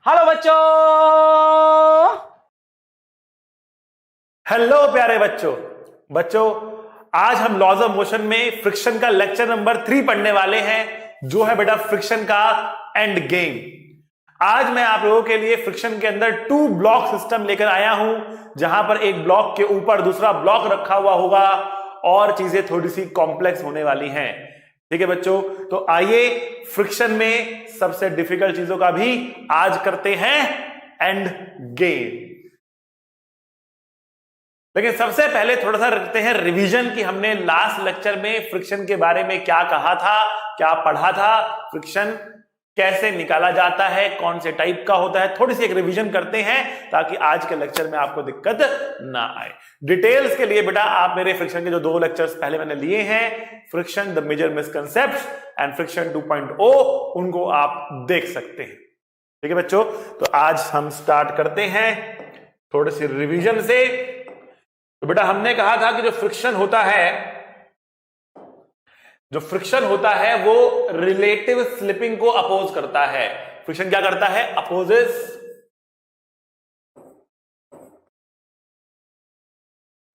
Hello बच्चों। Hello प्यारे बच्चों। बच्चों, आज हम लॉज ऑफ मोशन में फ्रिक्शन का लेक्चर नंबर 3 पढ़ने वाले हैं, जो है बेटा फ्रिक्शन का एंड गेम। आज मैं आप लोगों के लिए फ्रिक्शन के अंदर 2 ब्लॉक सिस्टम लेकर आया हूं, जहां पर एक ब्लॉक के ऊपर दूसरा ब्लॉक रखा हुआ होगा और चीजें थोड़ी सी कॉम्प्लेक्स होने वाली हैं। ठीक है बच्चों, तो आइए फ्रिक्शन में सबसे डिफिकल्ट चीजों का भी आज करते हैं एंड गेम। लेकिन सबसे पहले थोड़ा सा रखते हैं रिवीजन की हमने लास्ट लेक्चर में फ्रिक्शन के बारे में क्या कहा था, क्या पढ़ा था, फ्रिक्शन कैसे निकाला जाता है, कौन से टाइप का होता है। थोड़ी सी एक रिवीजन करते हैं ताकि आज के लेक्चर में आपको दिक्कत ना आए। डिटेल्स के लिए बेटा आप मेरे फ्रिक्शन के जो 2 लेक्चर्स पहले मैंने लिए हैं, friction the major misconceptions and friction 2.0, उनको आप देख सकते हैं। ठीक है बच्चों, तो आज हम स्टार्ट करते हैं थोड़ी सी रिवीजन से। तो बेटा हमने कहा था कि जो फ्रिक्शन होता है वो रिलेटिव स्लिपिंग को अपोज करता है। फ्रिक्शन क्या करता है? अपोजेस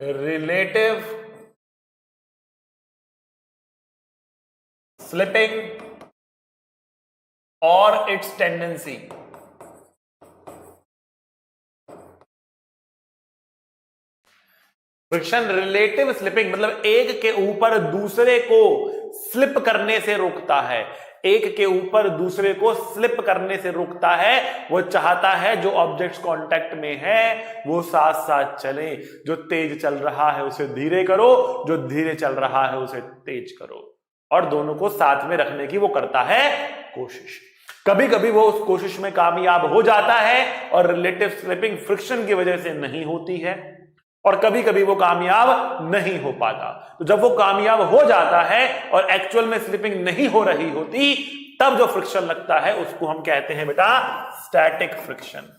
रिलेटिव स्लिपिंग और its tendency. Friction relative slipping मतलब एक के ऊपर दूसरे को स्लिप करने से रोकता है। एक के ऊपर दूसरे को स्लिप करने से रोकता है। वो चाहता है जो ऑब्जेक्ट्स कांटेक्ट में है वो साथ साथ चले। जो तेज चल रहा है उसे धीरे करो, जो धीरे चल रहा है उसे तेज करो, और दोनों को साथ में रखने की वो करता है कोशिश। कभी कभी वो उस कोशिश में कामयाब हो जाता है और रिलेटिव स्लिपिंग फ्रिक्शन की वजह से नहीं होती है, और कभी कभी वो कामयाब नहीं हो पाता। तो जब वो कामयाब हो जाता है और एक्चुअल में स्लिपिंग नहीं हो रही होती, तब जो फ्रिक्शन लगता है उसको हम कहते हैं बेटा स्टैटिक फ्रिक्शन।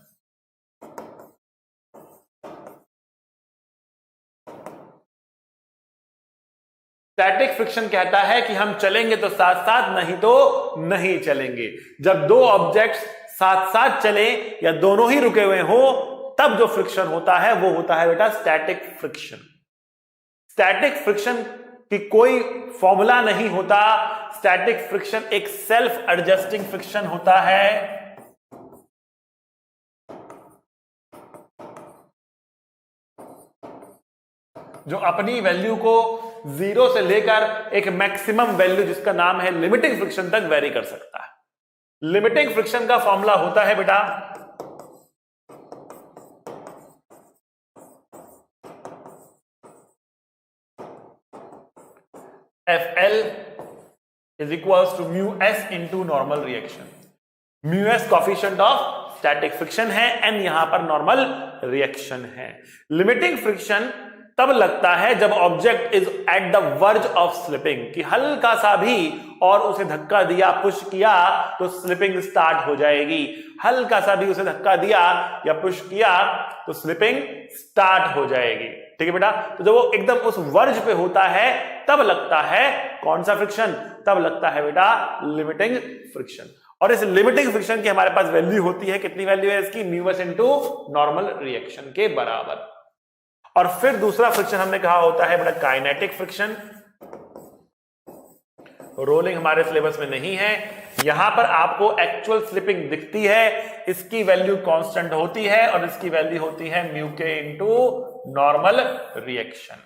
स्टैटिक फ्रिक्शन कहता है कि हम चलेंगे तो साथ साथ, नहीं तो नहीं चलेंगे। जब 2 ऑब्जेक्ट्स साथ साथ चले या दोनों ही रुके हुए हो, तब जो फ्रिक्शन होता है वो होता है बेटा स्टैटिक फ्रिक्शन। स्टैटिक फ्रिक्शन की कोई फॉर्मूला नहीं होता। स्टैटिक फ्रिक्शन एक सेल्फ एडजस्टिंग फ्रिक्शन होता है। जो अपनी वैल्यू को 0 से लेकर एक मैक्सिमम वैल्यू जिसका नाम है लिमिटिंग फ्रिक्शन तक वेरी कर सकता है। लिमिटिंग फ्रिक्शन का फॉर्मूला होता है बेटा FL is equals to mu s into normal reaction। mu s coefficient of static friction है, n यहां पर नॉर्मल रिएक्शन है। लिमिटिंग फ्रिक्शन तब लगता है जब object is at the verge of slipping, कि हल्का सा भी और उसे धक्का दिया, पुश किया तो स्लिपिंग स्टार्ट हो जाएगी। हल्का सा भी उसे धक्का दिया या पुश किया तो स्लिपिंग स्टार्ट हो जाएगी। ठीक है बेटा, तो जब वो एकदम उस वर्ज पे होता है तब लगता है कौन सा फ्रिक्शन? तब लगता है बेटा लिमिटिंग फ्रिक्शन। और इस लिमिटिंग फ्रिक्शन की हमारे पास वैल्यू होती है, कितनी वैल्यू है इसकी? Mu S into normal reaction के बराबर। और फिर दूसरा फ्रिक्शन हमने कहा होता है बेटा काइनेटिक फ्रिक्शन। रोलिंग हमारे सिलेबस में नहीं है। यहां पर आपको एक्चुअल स्लिपिंग दिखती है, इसकी वैल्यू कांस्टेंट होती है और इसकी वैल्यू होती है म्यू के इनटू नॉर्मल रिएक्शन।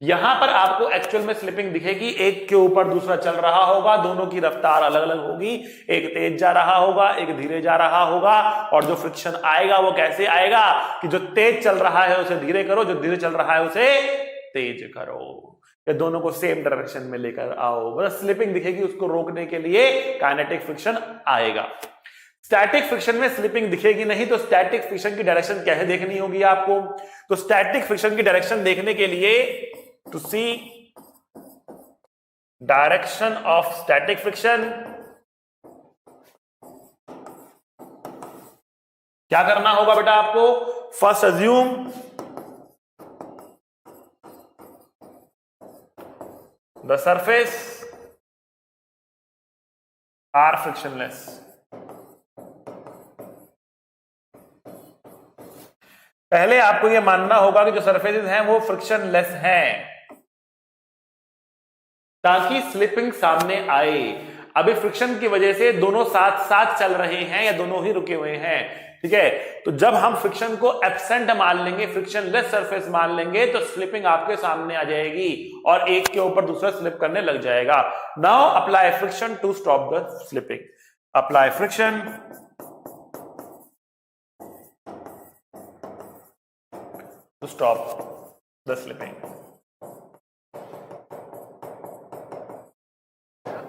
यहां पर आपको एक्चुअल में स्लिपिंग दिखेगी, एक के ऊपर दूसरा चल रहा होगा, दोनों की रफ्तार अलग अलग होगी, एक तेज जा रहा होगा, एक धीरे जा रहा होगा। और जो फ्रिक्शन आएगा वो कैसे आएगा कि जो तेज चल रहा है उसे धीरे करो, जो धीरे चल रहा है उसे तेज करो, या दोनों को सेम डायरेक्शन में लेकर आओ। बस स्लिपिंग दिखेगी, उसको रोकने के लिए काइनेटिक फ्रिक्शन आएगा। स्टैटिक फ्रिक्शन में स्लिपिंग दिखेगी नहीं, तो स्टैटिक फ्रिक्शन की डायरेक्शन कैसे देखनी होगी आपको? तो स्टैटिक फ्रिक्शन की डायरेक्शन देखने के लिए to see direction of static friction क्या करना होगा बेटा आपको? First assume the surface are frictionless. पहले आपको यह मानना होगा कि जो सरफेसेस हैं वो फ्रिक्शनलेस हैं ताकि स्लिपिंग सामने आए। अभी फ्रिक्शन की वजह से दोनों साथ साथ चल रहे हैं या दोनों ही रुके हुए हैं, ठीक है। तो जब हम फ्रिक्शन को एब्सेंट मान लेंगे, फ्रिक्शनलेस सरफेस मान लेंगे, तो स्लिपिंग आपके सामने आ जाएगी और एक के ऊपर दूसरा स्लिप करने लग जाएगा। Now apply friction to stop the slipping. Apply friction to stop the slipping.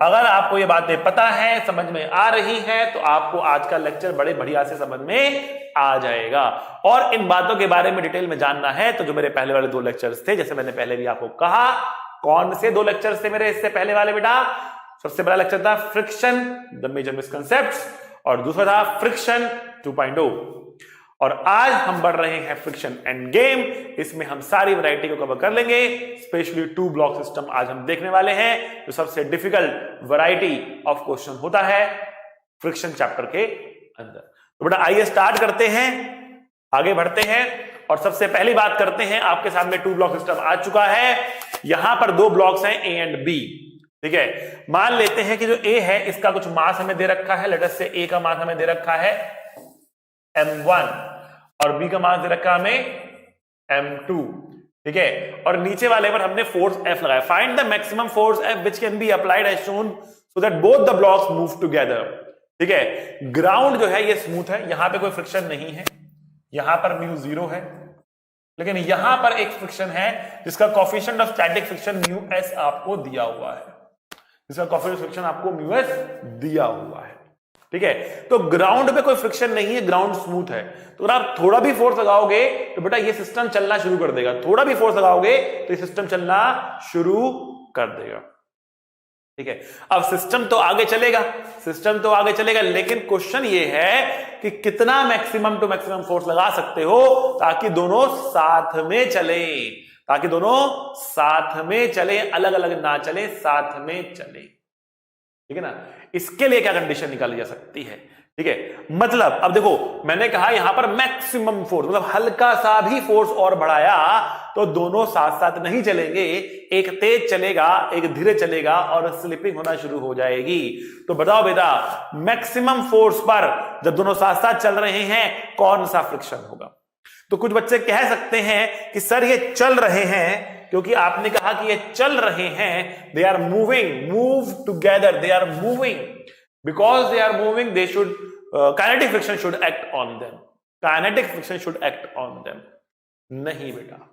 अगर आपको ये बातें पता है, समझ में आ रही हैं, तो आपको आज का लेक्चर बड़े बढ़िया से समझ में आ जाएगा। और इन बातों के बारे में डिटेल में जानना है तो जो मेरे पहले वाले 2 लेक्चर्स थे, जैसे मैंने पहले भी आपको कहा, कौन से 2 लेक्चर्स थे मेरे इससे पहले वाले बेटा? सबसे पहला लेक्चर था फ्रिक्शन द मेजर मिसकंसेप्ट्स और दूसरा था फ्रिक्शन 2.0। और आज हम बढ़ रहे हैं फ्रिक्शन एंड गेम। इसमें हम सारी वैरायटी को कवर कर लेंगे, स्पेशली 2 ब्लॉक सिस्टम आज हम देखने वाले हैं, जो सबसे डिफिकल्ट वैरायटी ऑफ क्वेश्चन होता है फ्रिक्शन चैप्टर के अंदर। तो बेटा आइए स्टार्ट करते हैं, आगे बढ़ते हैं और सबसे पहली बात करते हैं। आपके सामने 2 ब्लॉक सिस्टम आ चुका है। यहां पर 2 ब्लॉक्स हैं ए एंड बी, ठीक है। मान लेते हैं कि जो ए है इसका कुछ मास हमें दे रखा है, लेट अस से ए का मास हमें दे रखा है m1 और बी का मास दे रखा हमें m2, ठीक है। और नीचे वाले पर हमने फोर्स F लगाया। Find the maximum force F which can be applied as shown so that both the blocks move together, ठीक है। ग्राउंड जो है ये स्मूथ है, यहां पे कोई फ्रिक्शन नहीं है, यहां पर म्यू 0 है, लेकिन यहां पर एक फ्रिक्शन है जिसका coefficient of static friction mu s आपको दिया हुआ है, जिसका कोफिशिएंट ऑफ फ्रिक्शन आपको म्यू s दिया हुआ है, ठीक है। तो ग्राउंड पे कोई फ्रिक्शन नहीं है, ग्राउंड स्मूथ है। तो अगर आप थोड़ा भी फोर्स लगाओगे तो बेटा ये सिस्टम चलना शुरू कर देगा। थोड़ा भी फोर्स लगाओगे तो ये सिस्टम चलना शुरू कर देगा, ठीक है। अब सिस्टम तो आगे चलेगा, सिस्टम तो आगे चलेगा, लेकिन क्वेश्चन ये है कि कितना मैक्सिमम टू मैक्सिमम फोर्स लगा सकते हो ताकि दोनों साथ में चले, ताकि दोनों साथ में चले, अलग अलग ना चले, साथ में चले, ठीक है ना। इसके लिए क्या कंडीशन निकाली जा सकती है, ठीक है। मतलब अब देखो, मैंने कहा यहां पर मैक्सिमम फोर्स, मतलब हल्का सा भी फोर्स और बढ़ाया तो दोनों साथ साथ नहीं चलेंगे, एक तेज चलेगा एक धीरे चलेगा और स्लिपिंग होना शुरू हो जाएगी। तो बताओ बेटा, मैक्सिमम फोर्स पर जब दोनों साथ साथ चल रहे हैं कौन सा फ्रिक्शन होगा? तो कुछ बच्चे कह सकते हैं कि सर ये चल रहे हैं, क्योंकि आपने कहा कि ये चल रहे हैं, they are moving, move together, they are moving, because they are moving they should kinetic friction should act on them, kinetic friction should act on them. नहीं बेटा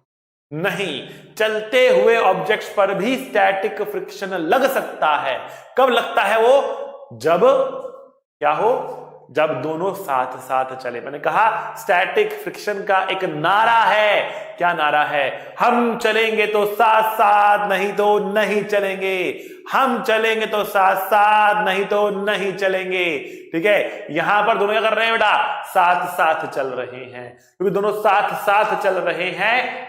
नहीं, चलते हुए ऑब्जेक्ट्स पर भी स्टैटिक फ्रिक्शन लग सकता है। कब लगता है वो? जब क्या हो? जब दोनों साथ साथ चले। मैंने कहा स्टैटिक फ्रिक्शन का एक नारा है, क्या नारा है? हम चलेंगे तो साथ साथ, नहीं तो नहीं चलेंगे, हम चलेंगे तो साथ साथ, नहीं तो नहीं चलेंगे, ठीक है। यहां पर दोनों क्या कर रहे हैं बेटा? साथ साथ चल रहे हैं, क्योंकि दोनों साथ साथ चल रहे हैं,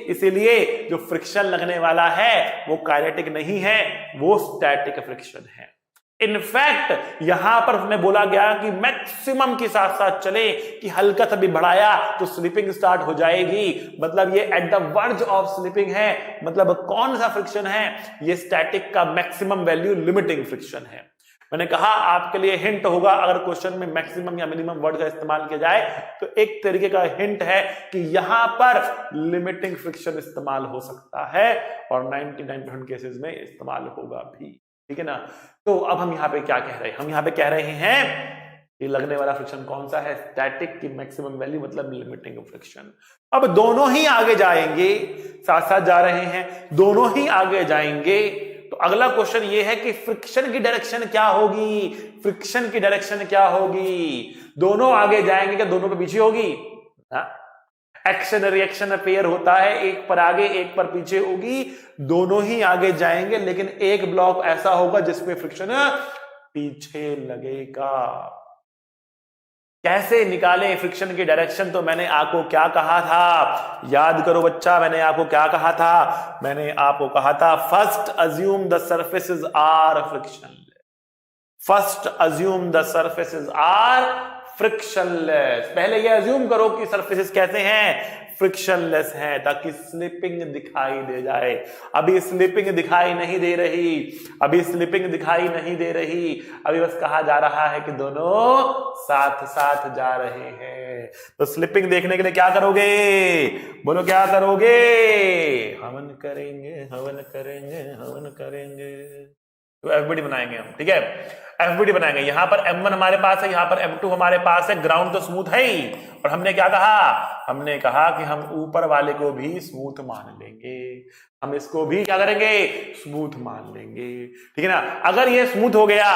इसीलिए जो फ्रिक्शन लगने वाला है वो काइनेटिक नहीं है, वो स्टैटिक फ्रिक्शन है। इनफैक्ट यहां पर हमें बोला गया कि मैक्सिमम के साथ साथ चले, कि हल्का सा भी बढ़ाया तो स्लिपिंग स्टार्ट हो जाएगी। मतलब ये at the verge of slipping है। मतलब कौन सा फ्रिक्शन है? ये स्टैटिक का मैक्सिमम वैल्यू लिमिटिंग फ्रिक्शन है। मैंने कहा आपके लिए हिंट होगा, अगर क्वेश्चन में मैक्सिमम या मिनिमम वर्ड का इस्तेमाल किया जाए तो एक तरीके का हिंट है कि यहां पर लिमिटिंग फ्रिक्शन इस्तेमाल हो सकता है और 99% केसेस में इस्तेमाल होगा भी, ठीक है ना। तो अब हम यहां पे क्या कह रहे हैं? हम यहां पे कह रहे हैं कि लगने वाला फ्रिक्शन कौन सा है? स्टैटिक की मैक्सिमम वैल्यू, मतलब लिमिटिंग फ्रिक्शन। अब दोनों ही आगे जाएंगे, साथ साथ जा रहे हैं, दोनों ही आगे जाएंगे। तो अगला क्वेश्चन ये है कि फ्रिक्शन की डायरेक्शन क्या होगी? फ्रिक्शन की डायरेक्शन क्या होगी? दोनों आगे जाएंगे क्या दोनों के पीछे होगी? एक्शन रिएक्शन पेयर होता है, एक पर आगे एक पर पीछे होगी, दोनों ही आगे जाएंगे, लेकिन एक ब्लॉक ऐसा होगा जिसमें फ्रिक्शन पीछे लगेगा। कैसे निकालें फ्रिक्शन की डायरेक्शन? तो मैंने आपको क्या कहा था? याद करो बच्चा, मैंने आपको क्या कहा था? मैंने आपको कहा था first assume the surfaces are frictionless, first assume the surfaces are frictionless. पहले ये अज्यूम करो कि सरफेसेस कैसे हैं, फ्रिक्शनलेस है, ताकि स्लिपिंग दिखाई दे जाए। अभी स्लिपिंग दिखाई नहीं दे रही, अभी स्लिपिंग दिखाई नहीं दे रही, अभी बस कहा जा रहा है कि दोनों साथ साथ जा रहे हैं। तो स्लिपिंग देखने के लिए क्या करोगे, बोलो क्या करोगे, हवन करेंगे, हवन करेंगे, हवन करेंगे। तो एफबीडी बनाएंगे हम, ठीक है, एफबीडी बनाएंगे। यहां पर M1 हमारे पास है, यहां पर M2 हमारे पास है, ग्राउंड तो स्मूथ है ही। और हमने क्या कहा, हमने कहा कि हम ऊपर वाले को भी स्मूथ मान लेंगे, हम इसको भी क्या करेंगे, स्मूथ मान लेंगे, ठीक है ना। अगर ये स्मूथ हो गया,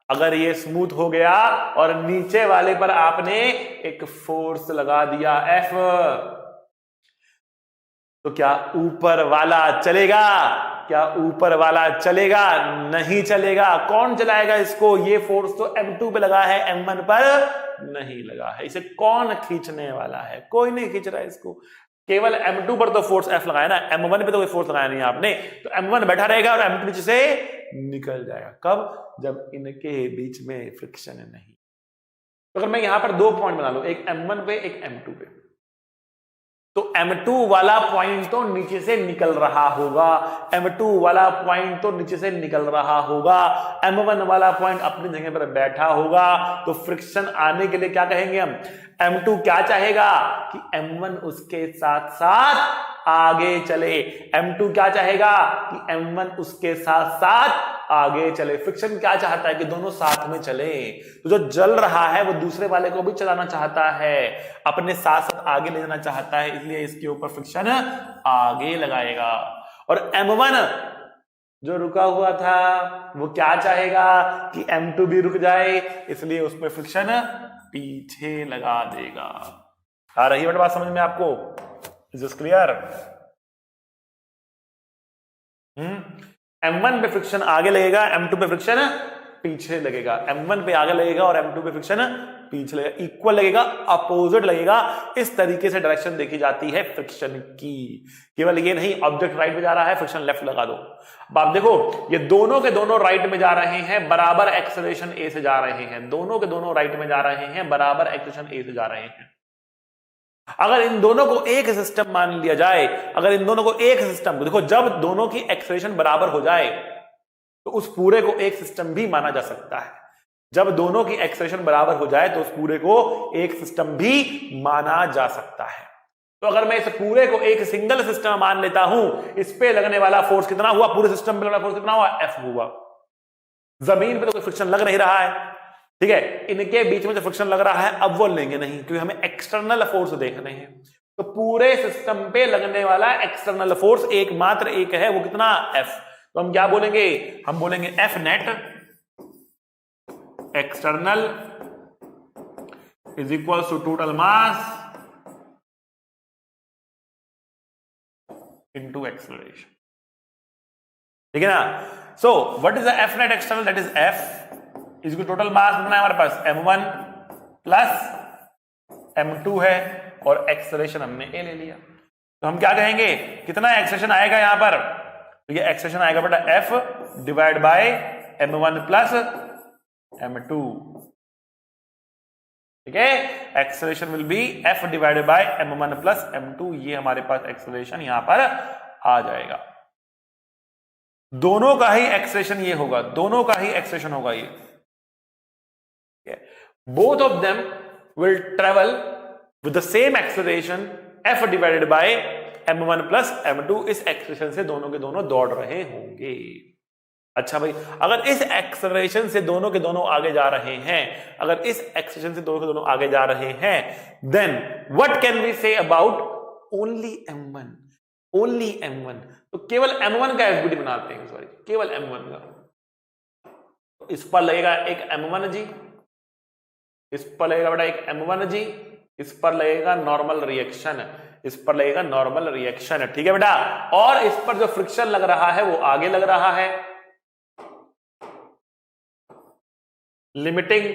अगर ये स्मूथ हो गया और नीचे वाले पर आपने एक फोर्स लगा दिया F, तो क्या ऊपर वाला चलेगा, क्या ऊपर वाला चलेगा, नहीं चलेगा। कौन चलाएगा इसको, ये फोर्स तो M2 पे लगा है, M1 पर नहीं लगा है। इसे कौन खींचने वाला है, कोई नहीं खींच रहा है इसको, केवल M2 पर तो फोर्स F लगाया ना, M1 पे तो कोई फोर्स लगाया नहीं आपने। तो M1 बैठा रहेगा और M2 नीचे से निकल जाएगा। कब, जब इनके बीच में फ्रिक्शन नहीं। तो अगर मैं यहां पर दो पॉइंट बना लूं, एक M1 पे एक M2 पे, तो M2 वाला पॉइंट तो नीचे से निकल रहा होगा, M2 वाला पॉइंट तो नीचे से निकल रहा होगा, M1 वाला पॉइंट अपनी जगह पर बैठा होगा। तो फ्रिक्शन आने के लिए क्या कहेंगे हम, M2 क्या चाहेगा कि M1 उसके साथ साथ आगे चले, M2 क्या चाहेगा कि M1 उसके साथ साथ आगे चले। फ्रिक्शन क्या चाहता है कि दोनों साथ में चले। तो जो जल रहा है वो दूसरे वाले को भी चलाना चाहता है, अपने साथ साथ आगे ले जाना चाहता है, इसलिए इसके ऊपर फ्रिक्शन आगे लगाएगा। और M1 जो रुका हुआ था वो क्या चाहेगा कि M2 भी रुक जाए, इसलिए उसमें फ्रिक्शन पीछे लगा देगा। आ रही है बात समझ में आपको, इज दिस क्लियर। M1 पे फ्रिक्शन आगे लगेगा, M2 पे फ्रिक्शन पीछे लगेगा। M1 पे आगे लगेगा और M2 पे फ्रिक्शन पीछे लगेगा, इक्वल लगेगा, अपोजिट लगेगा। इस तरीके से डायरेक्शन देखी जाती है फ्रिक्शन की। केवल ये नहीं, ऑब्जेक्ट राइट में जा रहा है, फ्रिक्शन लेफ्ट लगा दो। अब आप देखो, ये दोनों के दोनों राइट में जा रहे हैं, बराबर एक्सेलरेशन ए से जा रहे हैं, दोनों के दोनों राइट में जा रहे हैं, बराबर एक्सेलरेशन ए से जा रहे हैं। अगर इन दोनों को एक सिस्टम मान लिया जाए, अगर इन दोनों को एक सिस्टम, देखो जब दोनों की एक्सेलरेशन बराबर हो जाए तो उस पूरे को एक सिस्टम भी माना जा सकता है। जब दोनों की एक्सेलरेशन बराबर हो जाए तो उस पूरे को एक सिस्टम भी माना जा सकता है। तो अगर मैं इस पूरे को एक सिंगल सिस्टम मान लेता हूं, इस पे लगने वाला फोर्स कितना हुआ, पूरे सिस्टम पे लगने वाला फोर्स कितना हुआ, F हुआ। जमीन पे तो कोई फ्रिक्शन लग नहीं रहा है, ठीक है, इनके बीच में जो फ्रिक्शन लग रहा है अब वो लेंगे नहीं, क्योंकि हमें एक्सटर्नल फोर्स देखने हैं। तो पूरे सिस्टम पे लगने वाला एक्सटर्नल फोर्स एकमात्र एक है, वो कितना, F। तो हम क्या बोलेंगे, हम बोलेंगे F net external is equal to total mass into acceleration, ठीक है ना। So what is the F net external, that is F is total mass कितना है हमारे पास, M1 प्लस M2 है, और एक्सेलरेशन हमने A ले लिया। तो हम क्या कहेंगे, कितना एक्सेलरेशन आएगा यहां पर, तो ये एक्सेलरेशन आएगा बेटा F divide by M1 plus M2, ठीक है। Acceleration will be F divided by M1 plus M2, ये हमारे पास एक्सेलरेशन यहां पर आ जाएगा। दोनों का ही एक्सेलरेशन ये होगा, दोनों का ही एक्सेलरेशन होगा ये, both of them will travel with the same acceleration F divided by M1 plus M2। इस एक्सेलरेशन से दोनों के दोनों दौड़ रहे होंगे। अच्छा भाई, अगर इस एक्सेलरेशन से दोनों के दोनों आगे जा रहे हैं, अगर इस एक्सेलरेशन से दोनों के दोनों आगे जा रहे हैं, then what can we say about only M1, only M1। तो केवल M1 का एफबीडी बनाते हैं, सॉरी केवल M1 का। तो इस पर लगेगा एक M1 जी, इस पर लगेगा बेटा एक M1 जी, इस पर लगेगा नॉर्मल रिएक्शन, इस पर लगेगा नॉर्मल रिएक्शन, ठीक है बेटा। और इस पर जो फ्रिक्शन लग रहा है वो आगे लग रहा है, लिमिटिंग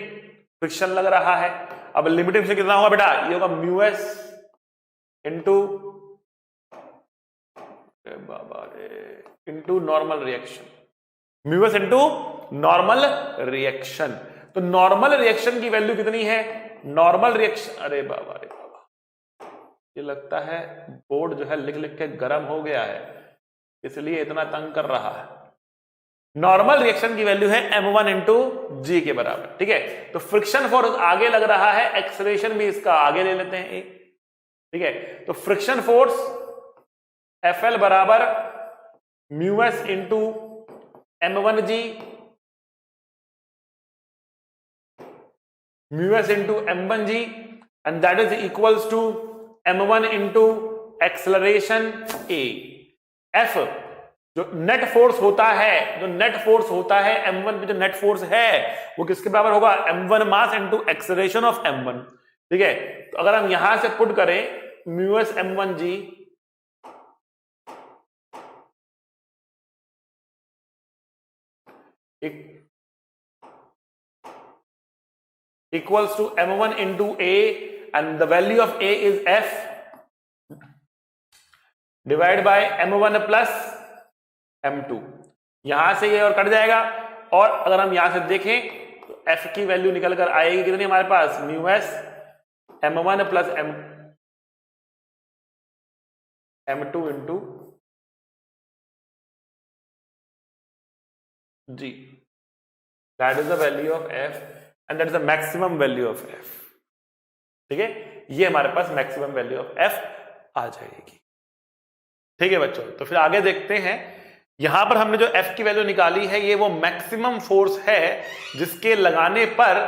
फ्रिक्शन लग रहा है। अब लिमिटिंग फ्रिक्शन कितना होगा बेटा, ये होगा μs इंटू बाबा रे into normal reaction, μs into normal reaction. तो नॉर्मल रिएक्शन की वैल्यू कितनी है? नॉर्मल रिएक्शन, अरे बाबा अरे बाबा, ये लगता है बोर्ड जो है लिख लिख के गर्म हो गया है, इसलिए इतना तंग कर रहा है। नॉर्मल रिएक्शन की वैल्यू है m1 इंटू जी के बराबर, ठीक है। तो फ्रिक्शन फोर्स आगे लग रहा है, एक्सेलरेशन भी इसका आगे ले लेते हैं, ठीक है। तो फ्रिक्शन फोर्स FL बराबर mu s into m1g mu s into m1g and that is equals to m1 into acceleration a। F जो नेट फोर्स होता है, जो नेट फोर्स होता है m1 पे, जो नेट फोर्स है वो किसके बराबर होगा? m1 mass into acceleration of m1, ठीक है। तो अगर हम यहां से पुट करें mu S m1g equals to m1 into a and the value of a is f divided by m1 plus m2। यहां से ये और कट जाएगा, और अगर हम यहां से देखें तो f की वैल्यू निकल कर आएगी कितनी हमारे पास? Mu S m1 plus m2 into g, that is the value of f and that is the maximum value of f, ठीक है। ये हमारे पास मैक्सिमम वैल्यू ऑफ f आ जाएगी, ठीक है बच्चों। तो फिर आगे देखते हैं, यहां पर हमने जो f की वैल्यू निकाली है ये वो मैक्सिमम फोर्स है जिसके लगाने पर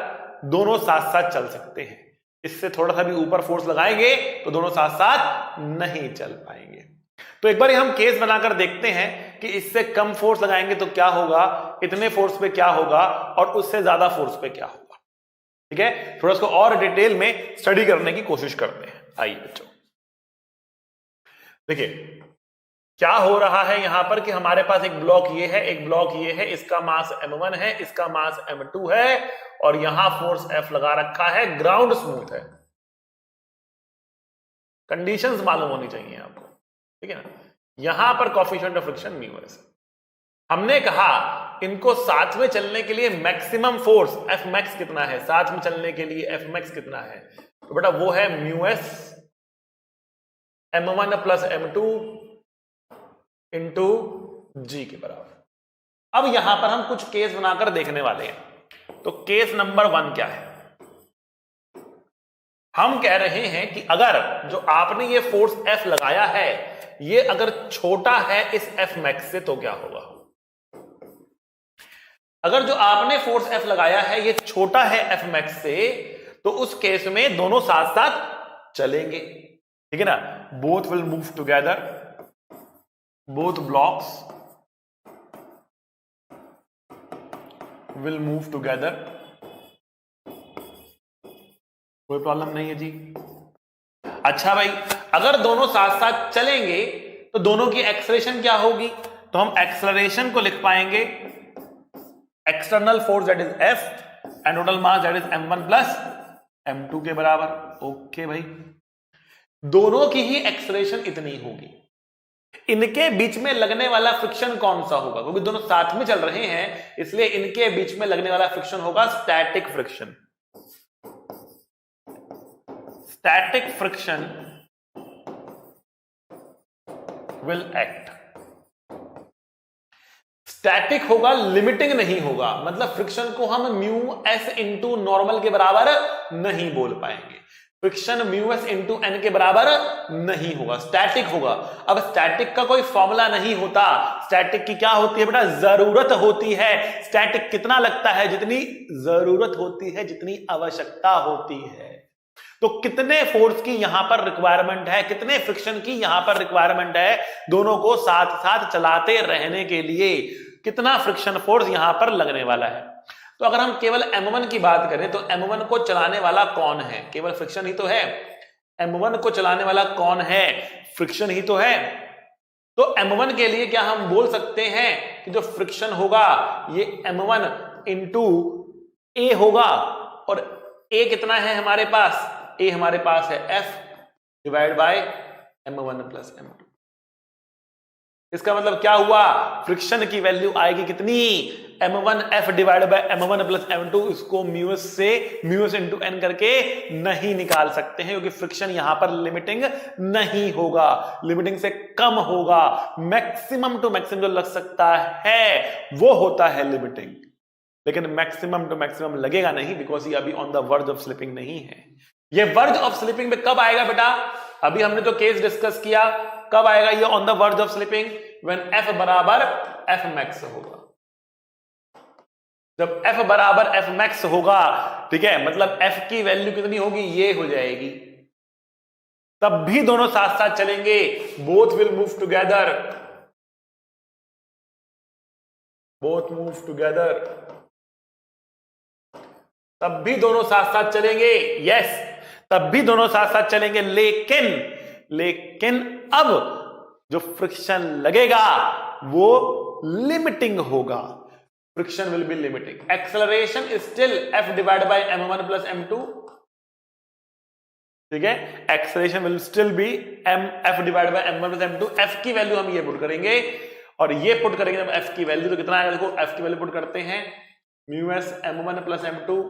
दोनों साथ साथ चल सकते हैं। इससे थोड़ा सा भी ऊपर फोर्स लगाएंगे तो दोनों साथ साथ नहीं चल पाएंगे। तो एक बार हम केस बनाकर देखते हैं कि इससे कम फोर्स लगाएंगे तो क्या होगा, इतने फोर्स पे क्या होगा, और उससे ज्यादा फोर्स पे क्या होगा, ठीक है। थोड़ा इसको और डिटेल में स्टडी करने की कोशिश करते हैं। आइए बच्चों देखिए क्या हो रहा है यहां पर कि हमारे पास एक ब्लॉक ये है, एक ब्लॉक ये है, इसका मास m1 है, इसका मास m2 है, और यहां फोर्स F लगा रखा है, ग्राउंड स्मूथ है। कंडीशंस मालूम होनी चाहिए आपको, ठीक है ना। यहां पर coefficient of friction mu S, हमने कहा इनको साथ में चलने के लिए मैक्सिमम फोर्स F मैक्स कितना है, साथ में चलने के लिए F मैक्स कितना है, तो बेटा वो है mu S m1 plus m2 into g के बराबर। अब यहां पर हम कुछ केस बनाकर देखने वाले हैं। तो केस नंबर 1 क्या है? हम कह रहे हैं कि अगर जो आपने ये फोर्स F लगाया है ये अगर छोटा है इस F मैक्स से तो क्या होगा? अगर जो आपने फोर्स F लगाया है ये छोटा है F मैक्स से, तो उस केस में दोनों साथ साथ चलेंगे, ठीक है ना। Both will move together, both blocks will move together, कोई प्रॉब्लम नहीं है जी। अच्छा भाई, अगर दोनों साथ साथ चलेंगे तो दोनों की एक्सेलरेशन क्या होगी? तो हम एक्सेलरेशन को लिख पाएंगे external force that is F and total mass that is m1 plus m2 के बराबर। ओके भाई, दोनों की ही एक्सेलरेशन इतनी होगी। इनके बीच में लगने वाला फ्रिक्शन कौन सा होगा? क्योंकि दोनों साथ में चल रहे हैं इसलिए इनके बीच में लगने वाला फ्रिक्शन होगा static friction. Static friction will act. Static होगा, लिमिटिंग नहीं होगा, मतलब फ्रिक्शन को हम म्यू एस इंटू नॉर्मल के बराबर नहीं बोल पाएंगे। Friction mu s into n के बराबर नहीं होगा, स्टैटिक होगा। अब स्टैटिक का कोई फॉर्मूला नहीं होता। स्टैटिक की क्या होती है बेटा? जरूरत होती है। स्टैटिक कितना लगता है? जितनी जरूरत होती है, जितनी आवश्यकता होती है। तो कितने फोर्स की यहां पर रिक्वायरमेंट है, कितने फ्रिक्शन की यहां पर रिक्वायरमेंट है, दोनों को साथ साथ चलाते रहने के लिए कितना फ्रिक्शन फोर्स यहां पर लगने वाला है। तो अगर हम केवल m1 की बात करें तो m1 को चलाने वाला कौन है? केवल फ्रिक्शन ही तो है। m1 को चलाने वाला कौन है? फ्रिक्शन ही तो है। तो m1 के लिए क्या हम बोल सकते हैं कि जो फ्रिक्शन होगा ये m1 इंटू ए होगा, और ए कितना है हमारे पास? ए हमारे पास है F divide by m1 plus m2। इसका मतलब क्या हुआ? फ्रिक्शन की वैल्यू आएगी कितनी? m1f divide by m1 plus m2, इसको म्यूएस से म्यूएस इंटू n करके नहीं निकाल सकते हैं, क्योंकि फ्रिक्शन यहां पर लिमिटिंग नहीं होगा, लिमिटिंग से कम होगा। मैक्सिमम टू मैक्सिमम जो लग सकता है वो होता है लिमिटिंग, लेकिन मैक्सिमम टू मैक्सिमम लगेगा नहीं, बिकॉज ये अभी on the verge of slipping नहीं है। ये वर्ज ऑफ स्लिपिंग में कब आएगा बेटा? अभी हमने जो केस डिस्कस किया, कब आएगा ये on the verge of slipping? When f बराबर f मैक्स होगा। जब f बराबर f मैक्स होगा, ठीक है, मतलब f की वैल्यू कितनी होगी? ये हो जाएगी, तब भी दोनों साथ साथ चलेंगे, both will move together, both move together, तब भी दोनों साथ साथ चलेंगे। यस, तब भी दोनों साथ साथ चलेंगे, लेकिन अब जो फ्रिक्शन लगेगा वो लिमिटिंग होगा, friction will be limiting. Acceleration is still f divide by m1 plus m2, ठीक है, acceleration will still be f divide by m1 plus m2। f की वैल्यू हम ये पुट करेंगे और ये पुट करेंगे जब f की वैल्यू, तो कितना आएगा? देखो f की वैल्यू पुट करते हैं, mu S m1 plus m2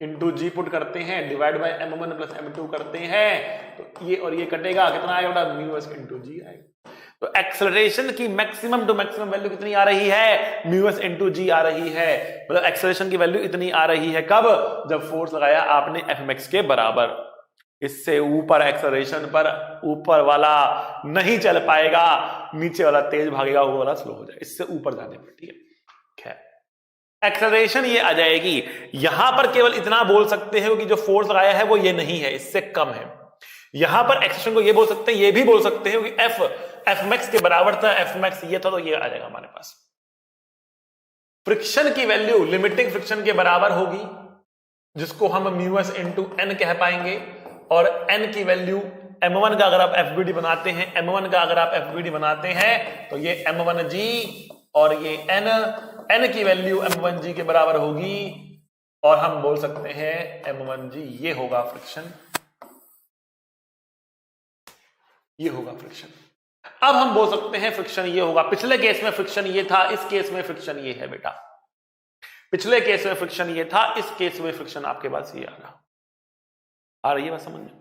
into g put करते हैं, divide by m1 plus m2 करते हैं, तो ये और ये कटेगा, कितना आएगा? म्यू एस इंटू जी आएगा। तो एक्सेलरेशन की मैक्सिमम टू मैक्सिमम वैल्यू कितनी आ रही है? म्यू एस इंटू जी आ रही है, मतलब एक्सेलरेशन की वैल्यू इतनी आ रही है। कब? जब फोर्स लगाया आपने एफ मैक्स के बराबर। इससे ऊपर एक्सेलरेशन पर ऊपर वाला नहीं चल पाएगा, नीचे वाला तेज भागेगा, वो वाला स्लो हो जाए इससे ऊपर जाने पर, ठीक है। खैर, एक्सेलरेशन ये आ जाएगी। यहां पर केवल इतना बोल सकते हैं कि जो फोर्स लगाया है वो ये नहीं है, इससे कम है। यहां पर एक्सेलरेशन को ये बोल सकते हैं, ये भी बोल सकते हैं कि एफ मैक्स के बराबर था, एफ मैक्स ये था, तो ये आ जाएगा हमारे पास। फ्रिक्शन की वैल्यू लिमिटिंग फ्रिक्शन के बराबर होगी, जिसको हम म्यू एस इंटू एन कह पाएंगे, और एन की वैल्यू m1 का अगर आप FBD बनाते हैं, m1 का अगर आप FBD बनाते हैं तो ये m1g और ये n की वैल्यू m1g के बराबर होगी, और हम बोल सकते हैं m1g ये होगा फ्रिक्शन, ये होगा फ्रिक्शन। अब हम बोल सकते हैं फ्रिक्शन ये होगा। पिछले केस में फ्रिक्शन ये था, इस केस में फ्रिक्शन ये है बेटा। पिछले केस में फ्रिक्शन ये था, इस केस में फ्रिक्शन आपके पास ये आ रही है बात समझ में?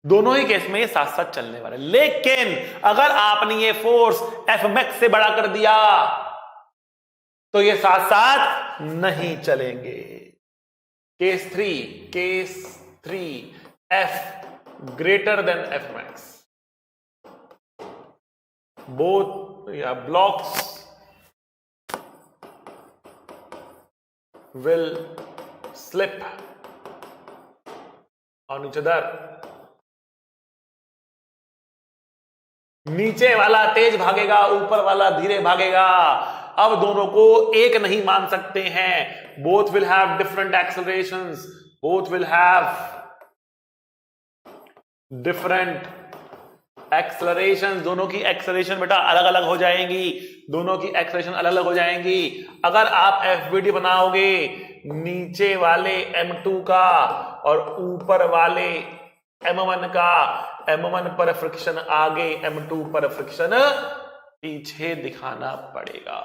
दोनों ही केस में ये साथ साथ चलने वाले। लेकिन अगर आपने ये फोर्स एफ मैक्स से बड़ा कर दिया तो ये साथ साथ नहीं चलेंगे। Case three F greater than F max, both या blocks will slip on each other। नीचे वाला तेज भागेगा, ऊपर वाला धीरे भागेगा। अब दोनों को एक नहीं मान सकते हैं। Both will have different accelerations, both will have different acceleration. दोनों की एक्सेलरेशन बेटा अलग अलग हो जाएंगी, दोनों की एक्सेलरेशन अलग अलग हो जाएंगी। अगर आप एफबीडी बनाओगे नीचे वाले M2 का और ऊपर वाले M1 का, M1 पर फ्रिक्शन आगे, M2 पर फ्रिक्शन पीछे दिखाना पड़ेगा।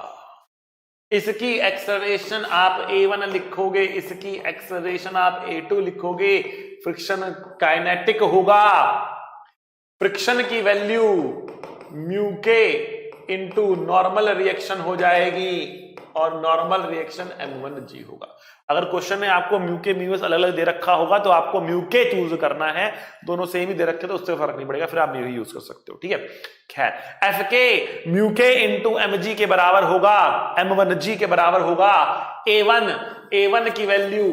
इसकी एक्सेलरेशन आप A1 लिखोगे, इसकी एक्सेलरेशन आप A2 लिखोगे। फ्रिक्शन काइनेटिक होगा। फ्रिक्शन की value mu k into normal reaction हो जाएगी और नॉर्मल रिएक्शन M1g होगा। अगर क्वेश्चन में आपको म्यू के म्यूएस अलग अलग दे रखा होगा तो आपको म्यू के चूज करना है। दोनों सेम ही दे रखे तो उससे फर्क नहीं पड़ेगा, फिर आप म्यू ही यूज कर सकते हो, ठीक है। खैर, एफ के म्यू के इंटू mg के बराबर होगा, M1g के बराबर होगा। A1 की वैल्यू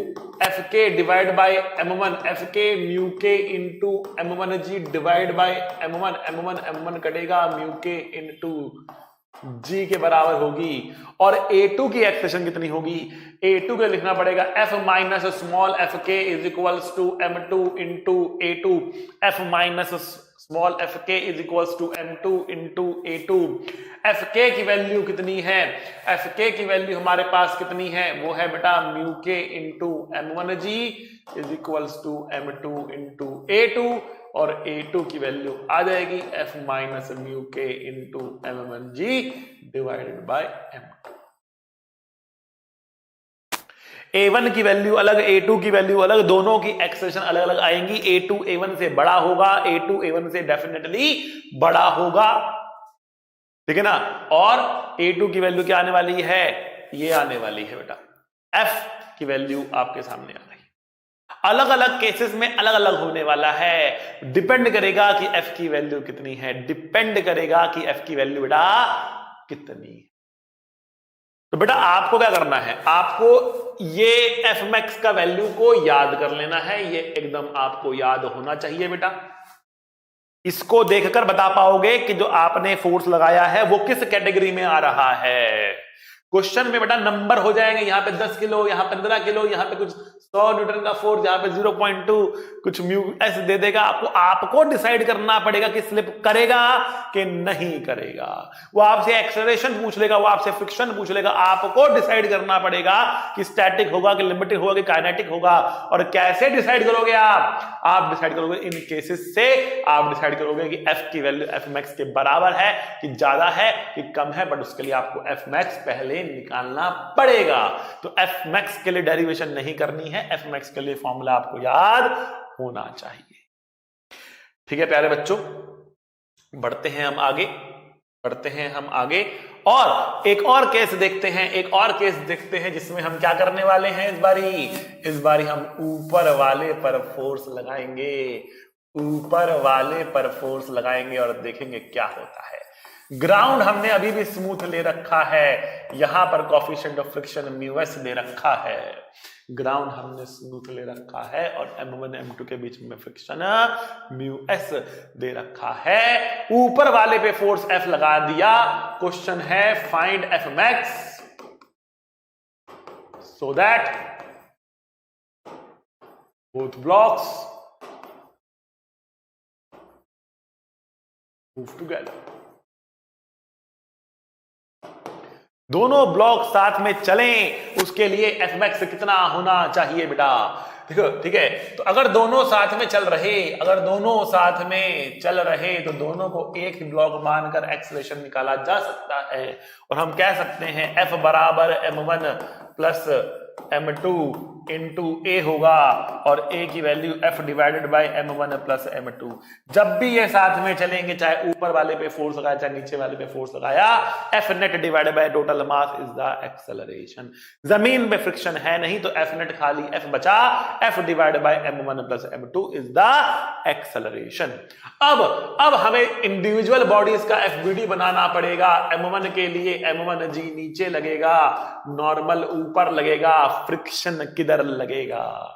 एफ के डिवाइड बाय M1, एफ के mu k into M1g divide by M1 कटेगा, म्यू के इंटू g के बराबर होगी। और A2 की एक्सप्रेशन कितनी होगी? A2 के लिखना पड़ेगा f माइनस स्मॉल एफ के is equals to M2 into A2। f minus small F के is equals to M2 into A2। F के की वैल्यू कितनी है? एफ के की वैल्यू हमारे पास कितनी है? वो है बेटा mu k into M1g is equals to M2 into A2, और A2 की वैल्यू आ जाएगी f minus mu k into M1g divided by M2। A1 की वैल्यू अलग, A2 की वैल्यू अलग, दोनों की एक्सप्रेशन अलग अलग आएंगी। A2 A1 से बड़ा होगा, A2 A1 से डेफिनेटली बड़ा होगा, ठीक है ना। और A2 की वैल्यू क्या आने वाली है, ये आने वाली है बेटा, F की वैल्यू आपके सामने आ गई। अलग अलग केसेस में अलग अलग होने वाला है, डिपेंड करेगा कि F की वैल्यू कितनी है, डिपेंड करेगा कि F की वैल्यू बेटा कितनी है। तो बेटा आपको क्या करना है, आपको ये एफ मैक्स का वैल्यू को याद कर लेना है, ये एकदम आपको याद होना चाहिए बेटा। इसको देखकर बता पाओगे कि जो आपने फोर्स लगाया है वो किस कैटेगरी में आ रहा है। क्वेश्चन में बेटा नंबर हो जाएंगे, यहां पे 10 किलो, यहां 15 किलो, यहां पे कुछ 100 न्यूटन का फोर्स, यहां पे 0.2 कुछ म्यू एस दे देगा। आपको डिसाइड करना पड़ेगा कि स्लिप करेगा कि नहीं करेगा। वो आपसे एक्सेलरेशन पूछ लेगा, वो आपसे फ्रिक्शन पूछ लेगा, आपको डिसाइड करना पड़ेगा कि स्टैटिक होगा कि लिमिटिक होगा कि काइनेटिक होगा। और कैसे डिसाइड करोगे आप डिसाइड करोगे इन केसेस से, आप डिसाइड करोगे कि एफ की वैल्यू एफ मैक्स के बराबर है कि ज्यादा है कि कम है, बट उसके लिए आपको एफ मैक्स पहले निकालना पड़ेगा। तो एफ मैक्स के लिए डेरिवेशन नहीं करनी है, एफ मैक्स के लिए फॉर्मूला आपको याद होना चाहिए। ठीक है प्यारे बच्चों, बढ़ते हैं हम आगे और एक और केस देखते हैं, जिसमें हम क्या करने वाले हैं इस बारी हम ऊपर वाले पर फोर्स लगाएंगे और देखेंगे क्या होता है। ग्राउंड हमने अभी भी स्मूथ ले रखा है, यहां पर coefficient of friction mu S दे रखा है, ग्राउंड हमने स्मूथ ले रखा है और M1 M2 के बीच में फ्रिक्शन म्यू एस दे रखा है। ऊपर वाले पे फोर्स F लगा दिया। क्वेश्चन है find F max so that both blocks move together. दोनों ब्लॉक साथ में चलें, उसके लिए एफ मैक्स कितना होना चाहिए बेटा, देखो ठीक है। तो अगर दोनों साथ में चल रहे तो दोनों को एक ही ब्लॉक मानकर एक्सेलरेशन निकाला जा सकता है और हम कह सकते हैं एफ बराबर m1 प्लस m2 इंटू ए होगा और ए की value F divided by m1 plus m2। जब भी ये साथ में चलेंगे, चाहे ऊपर वाले पे फोर्स लगाया चाहे नीचे वाले पे फोर्स लगाया, F net divided by total mass is the acceleration. जमीन में फ्रिक्शन है नहीं तो एफ नेट खाली एफ बचा, F divided by m1 plus m2 is the acceleration. अब हमें इंडिविजुअल बॉडीज का एफबीडी बनाना पड़ेगा। m1 के लिए m1g नीचे लगेगा, नॉर्मल ऊपर लगेगा, फ्रिक्शन किधर लगेगा?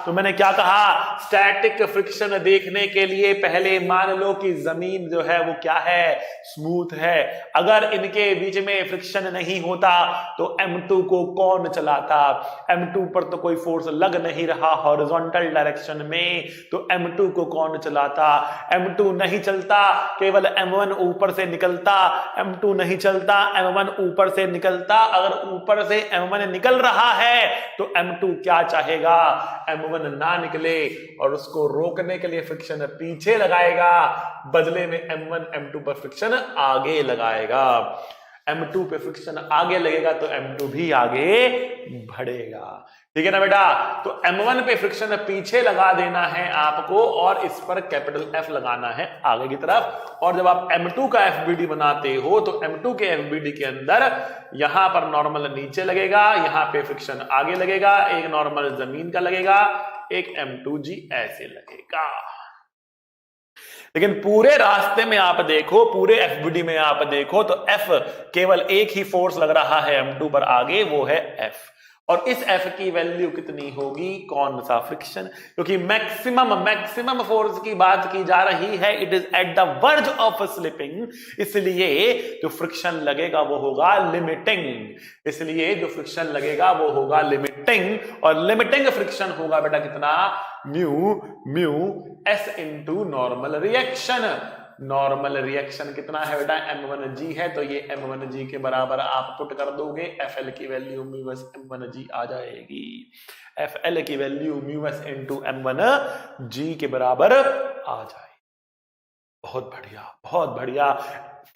तो मैंने क्या कहा, स्टैटिक फ्रिक्शन देखने के लिए पहले मान लो कि जमीन जो है वो क्या है, स्मूथ है। अगर इनके बीच में फ्रिक्शन नहीं होता तो M2 को कौन चलाता? M2 पर तो कोई फोर्स लग नहीं रहा हॉरिजॉन्टल डायरेक्शन में, तो M2 को कौन चलाता? M2 नहीं चलता, केवल M1 ऊपर से निकलता। M2 नहीं चलता, M1 ऊपर से निकलता। अगर ऊपर से M1 निकल रहा है तो M2 क्या चाहेगा? M1 ना निकले और उसको रोकने के लिए फ्रिक्शन पीछे लगाएगा, बदले में M1 M2 पर फ्रिक्शन आगे लगाएगा। M2 पे फ्रिक्शन आगे लगेगा तो M2 भी आगे बढ़ेगा, ठीक है ना बेटा। तो M1 पे फ्रिक्शन पीछे लगा देना है आपको और इस पर कैपिटल F लगाना है आगे की तरफ। और जब आप M2 का FBD बनाते हो तो M2 के FBD के अंदर यहां पर नॉर्मल नीचे लगेगा, यहां पे फ्रिक्शन आगे लगेगा, एक नॉर्मल जमीन का लगेगा, एक M2G ऐसे लगेगा। लेकिन पूरे रास्ते में आप देखो, पूरे FBD में आप देखो तो F केवल एक ही फोर्स लग रहा है M2 पर आगे, वो है F। और इस F की वैल्यू कितनी होगी? कौन सा? फ्रिक्शन। क्योंकि मैक्सिमम फोर्स की बात की जा रही है, it is at the verge of slipping, इसलिए जो फ्रिक्शन लगेगा वो होगा लिमिटिंग। और लिमिटिंग फ्रिक्शन होगा बेटा कितना? Mu s into normal reaction कितना है बेटा? M1G है, तो ये M1G के बराबर आप पुट कर दोगे, FL की वैल्यू म्यू एस M1G आ जाएगी। FL की value mu s into M1G के बराबर आ जाएगी। बहुत बढ़िया।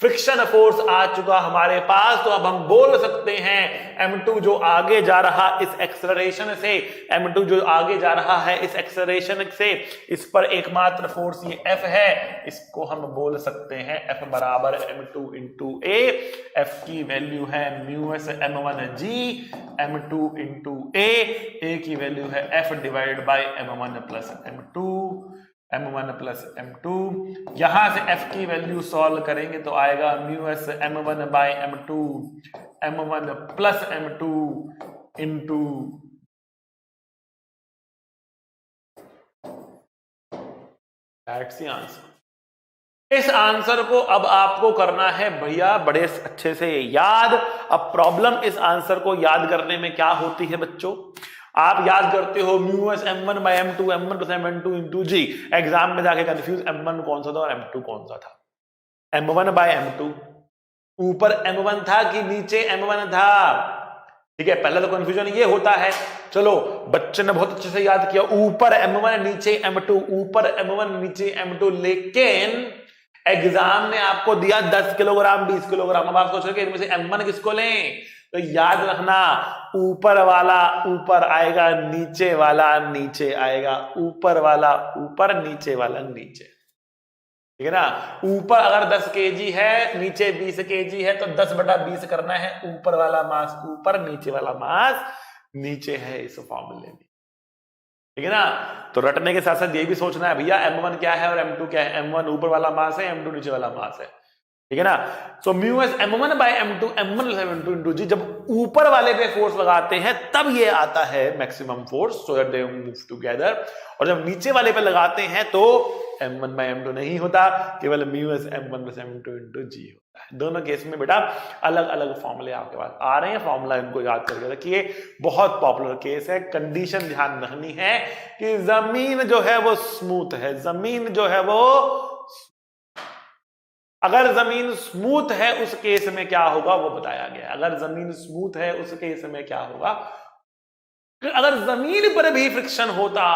फ्रिक्शन फोर्स आ चुका हमारे पास, तो अब हम बोल सकते हैं m2 जो आगे जा रहा इस एक्सेलरेशन से, m2 जो आगे जा रहा है इस एक्सेलरेशन से, इस पर एकमात्र फोर्स ये F है, इसको हम बोल सकते हैं F बराबर m2 इंटू a। F की वैल्यू है μs m1g, m2 into a की वैल्यू है F divide by m1 plus m1 plus m2। यहां से f की वैल्यू सॉल्व करेंगे तो आएगा μs m1 by m1 plus m2 into that's the answer. इस आंसर को अब आपको करना है भैया बड़े अच्छे से याद। अब प्रॉब्लम इस आंसर को याद करने में क्या होती है बच्चों, आप याद करते हो μs m1 by m2 m1 plus m2 into g. Exam में जाके कंफ्यूज m1 कौन सा था और m2 कौन सा था। m1 बाई m2, ऊपर m1 था कि नीचे m1 था, ठीक है, पहला तो कंफ्यूजन ये होता है। चलो बच्चे ने बहुत अच्छे से याद किया, ऊपर m1 नीचे m2, ऊपर m1 नीचे m2, लेकिन एग्जाम में आपको दिया 10 किलोग्राम 20 किलोग्राम। अब आप सोच रहे इनमें से m1 किसको लें, तो याद रखना ऊपर वाला ऊपर आएगा, नीचे वाला नीचे आएगा, ऊपर वाला ऊपर नीचे वाला नीचे, ठीक है ना। ऊपर अगर 10 केजी है नीचे 20 केजी है तो 10 बटा 20 करना है, ऊपर वाला मास ऊपर नीचे वाला मास नीचे है इस फॉर्मूले में, ठीक है ना। तो रटने के साथ साथ ये भी सोचना है भैया m1 क्या है और m2 क्या है। m1 ऊपर वाला मास है, m2 नीचे वाला मास है, ठीक है ना। So μs m1 by m2 m1 plus m2 into g. जब ऊपर वाले पे फोर्स लगाते हैं तब ये आता है maximum force, so that they move together. और जब नीचे वाले पे लगाते हैं तो m1 बाई m2 नहीं होता, केवल μs m1 plus m2 into जी होता है। दोनों केस में बेटा अलग अलग फॉर्मूले आपके पास आ रहे हैं, फॉर्मूला इनको याद करके रखिए, बहुत पॉपुलर केस है। कंडीशन ध्यान रखनी है कि जमीन जो है वो स्मूथ है, जमीन जो है वो, अगर जमीन स्मूथ है उस केस में क्या होगा वो बताया गया। अगर जमीन स्मूथ है उस केस में क्या होगा, अगर जमीन पर भी फ्रिक्शन होता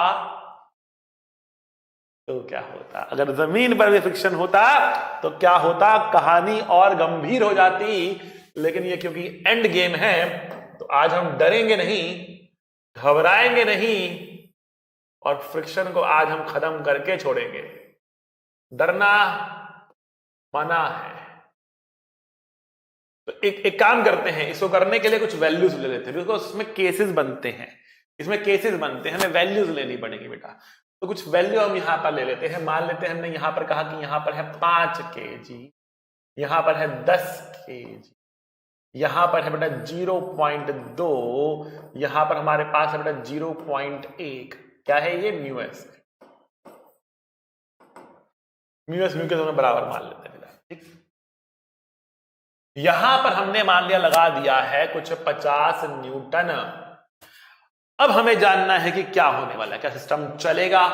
तो क्या होता, अगर जमीन पर भी फ्रिक्शन होता तो क्या होता, कहानी और गंभीर हो जाती। लेकिन ये क्योंकि एंड गेम है तो आज हम डरेंगे नहीं, घबराएंगे नहीं, और फ्रिक्शन को आज हम खत्म करके छोड़ेंगे। डरना मना है। तो एक काम करते हैं, इसको करने के लिए कुछ वैल्यूज ले लेते हैं, बिकॉज इसमें केसेस बनते हैं, इसमें केसेस बनते हैं, हमें वैल्यूज लेनी पड़ेगी बेटा। तो कुछ वैल्यू हम यहां पर ले लेते हैं। मान लेते हैं हमने यहां पर कहा कि यहां पर है 5 केजी, यहां पर है 10 केजी, यहां पर है बेटा 0.2, यहां पर हमारे पास है बेटा 0.1। क्या है ये, μs म्यू के दोनों बराबर मान लेते हैं, ठीक। यहां पर हमने मान लिया लगा दिया है कुछ 50 न्यूटन। अब हमें जानना है कि क्या होने वाला है, क्या सिस्टम चलेगा,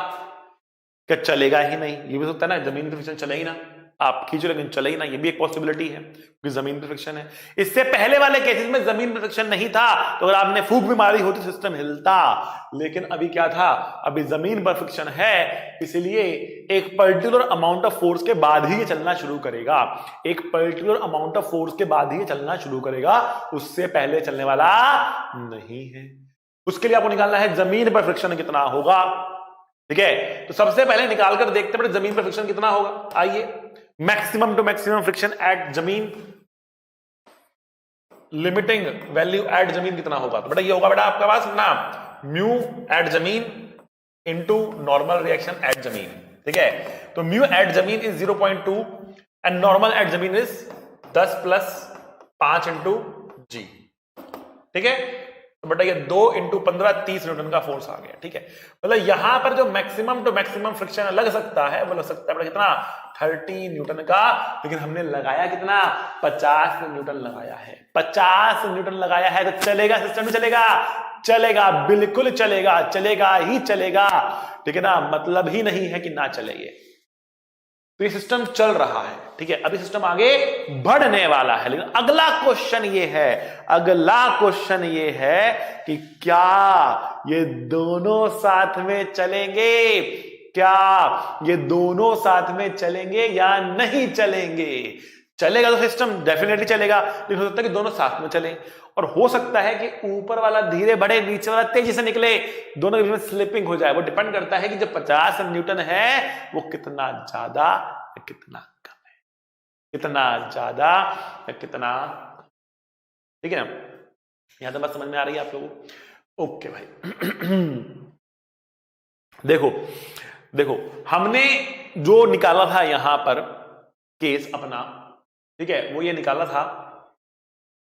क्या चलेगा ही नहीं। ये भी सकता है ना, जमीन पर फ्रिक्शन चलेगी ना, आप खींचो लेकिन चलेगी ना, ये भी एक पॉसिबिलिटी है क्योंकि जमीन पर फ्रिक्शन है। इससे पहले वाले केसेस में जमीन पर फ्रिक्शन नहीं था तो अगर आपने फूंक भी मारी होती सिस्टम हिलता, लेकिन अभी क्या था, अभी जमीन पर फ्रिक्शन है, इसलिए एक पर्टिकुलर अमाउंट ऑफ फोर्स के बाद ही ये चलना शुरू करेगा। एक पर्टिकुलर अमाउंट ऑफ फोर्स के बाद ही ये चलना शुरू करेगा, उससे पहले चलने वाला नहीं है। उसके लिए आपको निकालना है जमीन पर फ्रिक्शन कितना होगा, ठीक है। तो सबसे पहले निकाल कर देखते हैं जमीन पर फ्रिक्शन कितना होगा। आइए, maximum to maximum friction at जमीन, लिमिटिंग वैल्यू एट जमीन कितना होगा। तो बेटा ये होगा बेटा आपका पास ना म्यू एट जमीन इंटू नॉर्मल रिएक्शन एट जमीन, ठीक है। तो म्यू एट जमीन इज 0.2 एंड नॉर्मल एट जमीन इज 10 प्लस 5 इंटू जी, ठीक है। तो बेटा ये 2 इंटू 15 30 न्यूटन का फोर्स आ गया, ठीक है। मतलब यहां पर जो मैक्सिमम टू मैक्सिमम फ्रिक्शन लग सकता है वो लग सकता है बेटा कितना, 30 न्यूटन का। लेकिन हमने लगाया कितना, 50 न्यूटन लगाया है। 50 न्यूटन लगाया है तो चलेगा, सिस्टम में चलेगा, चलेगा, बिल्कुल चलेगा, चलेगा ही चलेगा, ठीक है ना। मतलब ही नहीं है कि ना चले ये, तो ये सिस्टम चल रहा है, ठीक है। अभी सिस्टम आगे बढ़ने वाला है, लेकिन अगला क्वेश्चन ये है, अगला क्वेश्चन ये है कि क्या ये दोनों साथ में चलेंगे, क्या ये दोनों साथ में चलेंगे या नहीं चलेंगे। चलेगा तो सिस्टम डेफिनेटली चलेगा, लेकिन हो सकता है कि दोनों साथ में चले, और हो सकता है कि ऊपर वाला धीरे बढ़े, नीचे वाला तेजी से निकले, दोनों के बीच में स्लिपिंग हो जाए। वो डिपेंड करता है कि जो 50 न्यूटन है वो कितना ज्यादा या कितना कम है, कितना ज्यादा या कितना, ठीक है ना। यहां तो बात समझ में आ रही है आप लोगों को? ओके भाई। देखो देखो, हमने जो निकाला था यहां पर केस अपना, ठीक है, वो ये निकाला था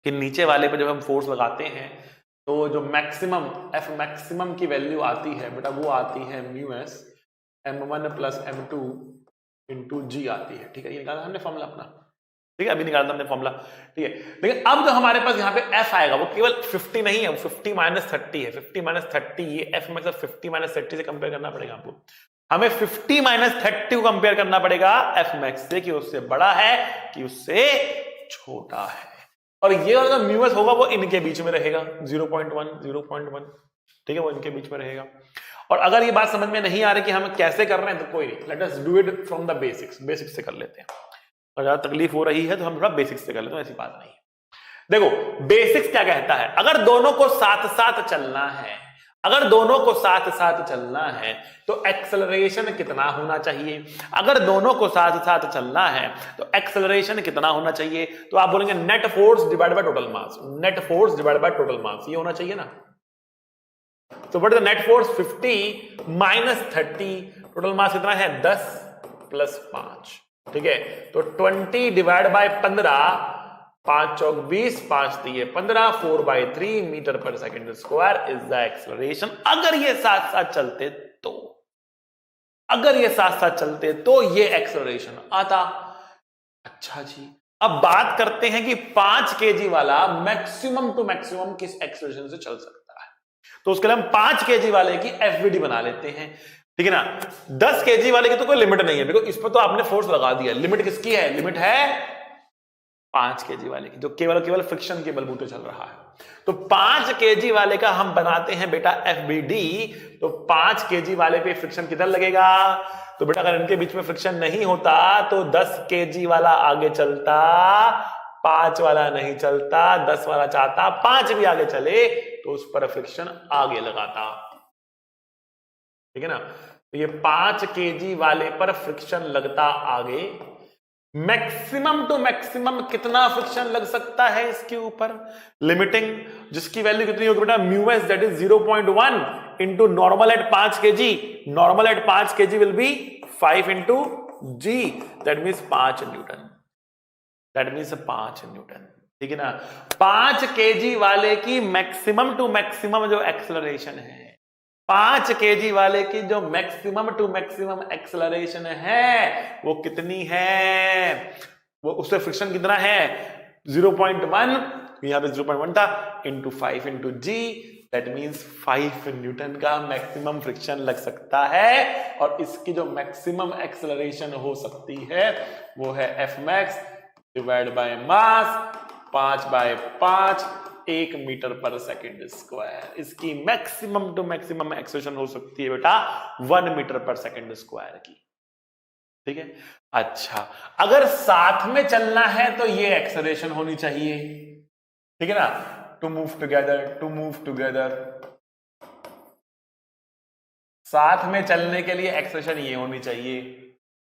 कि नीचे वाले पे जब हम फोर्स लगाते हैं तो जो मैक्सिमम एफ मैक्सिमम की वैल्यू आती है बेटा, वो आती है mu S m1 plus m2 into g आती है, ठीक है। ये निकाला हमने फॉर्मूला अपना, ठीक है, अभी निकाला था हमने फॉर्मूला, ठीक है। लेकिन अब जो हमारे पास यहाँ पे f आएगा वो केवल 50 नहीं है, वो 50 माइनस 30 है। 50 माइनस 30, ये f में 50 माइनस 30 से कंपेयर करना पड़ेगा आपको। हमें 50 माइनस 30 को कंपेयर करना पड़ेगा f मैक्स से, कि उससे बड़ा है कि उससे छोटा है। और ये वाला म्यू एस होगा वो इनके बीच में रहेगा, 0.1, ठीक है, वो इनके बीच में रहेगा। और अगर ये बात समझ में नहीं आ रही कि हम कैसे कर रहे हैं तो कोई नहीं, let us do it from the basics, basics से कर लेते हैं। और ज्यादा तकलीफ हो रही है तो हम थोड़ा बेसिक्स से कर लेते हैं, ऐसी बात नहीं है। देखो बेसिक्स क्या कहता है, अगर दोनों को साथ साथ चलना है, अगर दोनों को साथ साथ चलना है तो एक्सेलरेशन कितना होना चाहिए। अगर दोनों को साथ साथ चलना है तो एक्सेलरेशन कितना होना चाहिए, तो आप बोलेंगे net force divide by total mass, net force divide by total mass, ये होना चाहिए ना। तो what is the net force, 50 minus 30, total mass कितना है 10 प्लस 5, ठीक है। तो 20 डिवाइड बाय 15, 5 चौक 20, 5 दिए 15, 4/3 मीटर पर second square is the acceleration. अगर ये साथ साथ चलते तो, अगर ये साथ साथ चलते तो ये एक्सेलरेशन आता। अच्छा जी, अब बात करते हैं कि 5 kg वाला मैक्सिमम टू मैक्सिमम किस एक्सेलरेशन से चल सकता है। तो उसके लिए हम 5 kg वाले की एफवीडी बना लेते हैं, ठीक है ना। 10 kg वाले की तो कोई लिमिट नहीं है, देखो इस पर तो आपने फोर्स लगा दिया, लिमिट किसकी है, लिमिट है 5 kg वाले की, जो केवल फ्रिक्शन के बलबूते चल रहा है। तो 5 kg वाले का हम बनाते हैं बेटा FBD। तो 5 kg वाले पे फ्रिक्शन किधर लगेगा, तो बेटा अगर इनके बीच में फ्रिक्शन नहीं होता तो 10 kg वाला आगे चलता, 5 वाला नहीं चलता, 10 वाला चाहता 5 भी आगे चले तो उस पर फ्रिक्शन आगे लगाता, ठीक है ना। तो ये 5 kg वाले पर फ्रिक्शन लगता आगे। मैक्सिमम टू मैक्सिमम कितना फ्रिक्शन लग सकता है इसके ऊपर, लिमिटिंग, जिसकी वैल्यू कितनी होगी बेटा, mu s that is 0.1 into normal at 5 kg, normal at 5 kg will be 5 into g, that means 5 newton, that means 5 newton, ठीक है ना। 5 kg वाले की मैक्सिमम टू मैक्सिमम जो एक्सेलरेशन है, 5 kg वाले की जो मैक्सिमम टू मैक्सिमम एक्सेलरेशन है वो कितनी है, वो उससे फ्रिक्शन कितना है 0.1, यहां पे 0.1 था, into 5 into g, that means 5 newton का मैक्सिमम फ्रिक्शन लग सकता है। और इसकी जो मैक्सिमम एक्सेलरेशन हो सकती है वो है F max divide by mass 5/5, 1 metre पर सेकेंड स्क्वायर। इसकी मैक्सिमम टू मैक्सिमम एक्सेलरेशन हो सकती है बेटा 1 मीटर पर सेकेंड स्क्वायर की, ठीक है। अच्छा, अगर साथ में चलना है तो ये एक्सेलरेशन होनी चाहिए, ठीक है ना, to move together, to move together, साथ में चलने के लिए एक्सेलरेशन ये होनी चाहिए।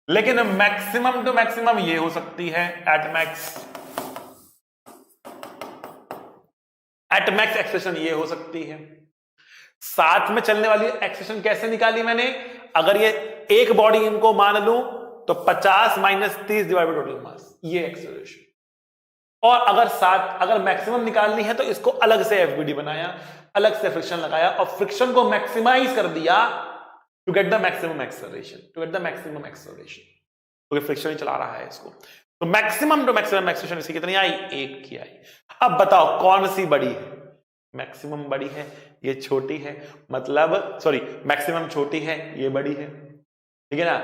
लेकिन मैक्सिमम टू मैक्सिमम ये हो सकती है at max, at max acceleration ये हो सकती है। साथ में चलने वाली एक्सेलरेशन कैसे निकाली मैंने, अगर ये एक बॉडी इनको मान लूं तो 50 minus 30 divide by total mass, ये एक्सेलरेशन। और अगर मैक्सिमम निकालनी है तो इसको अलग से एफबीडी बनाया, अलग से फ्रिक्शन लगाया और फ्रिक्शन को मैक्सिमाइज कर दिया to get the maximum acceleration, to get the maximum acceleration, क्योंकि फ्रिक्शन ही चला रहा है इसको। तो मैक्सिमम टू मैक्सिमम एक्सेलरेशन इसकी कितनी आई, 1 की आई। अब बताओ कौन सी बड़ी है, मैक्सिमम बड़ी है, ये छोटी है, मतलब सॉरी मैक्सिमम छोटी है, ये बड़ी है, ठीक है ना।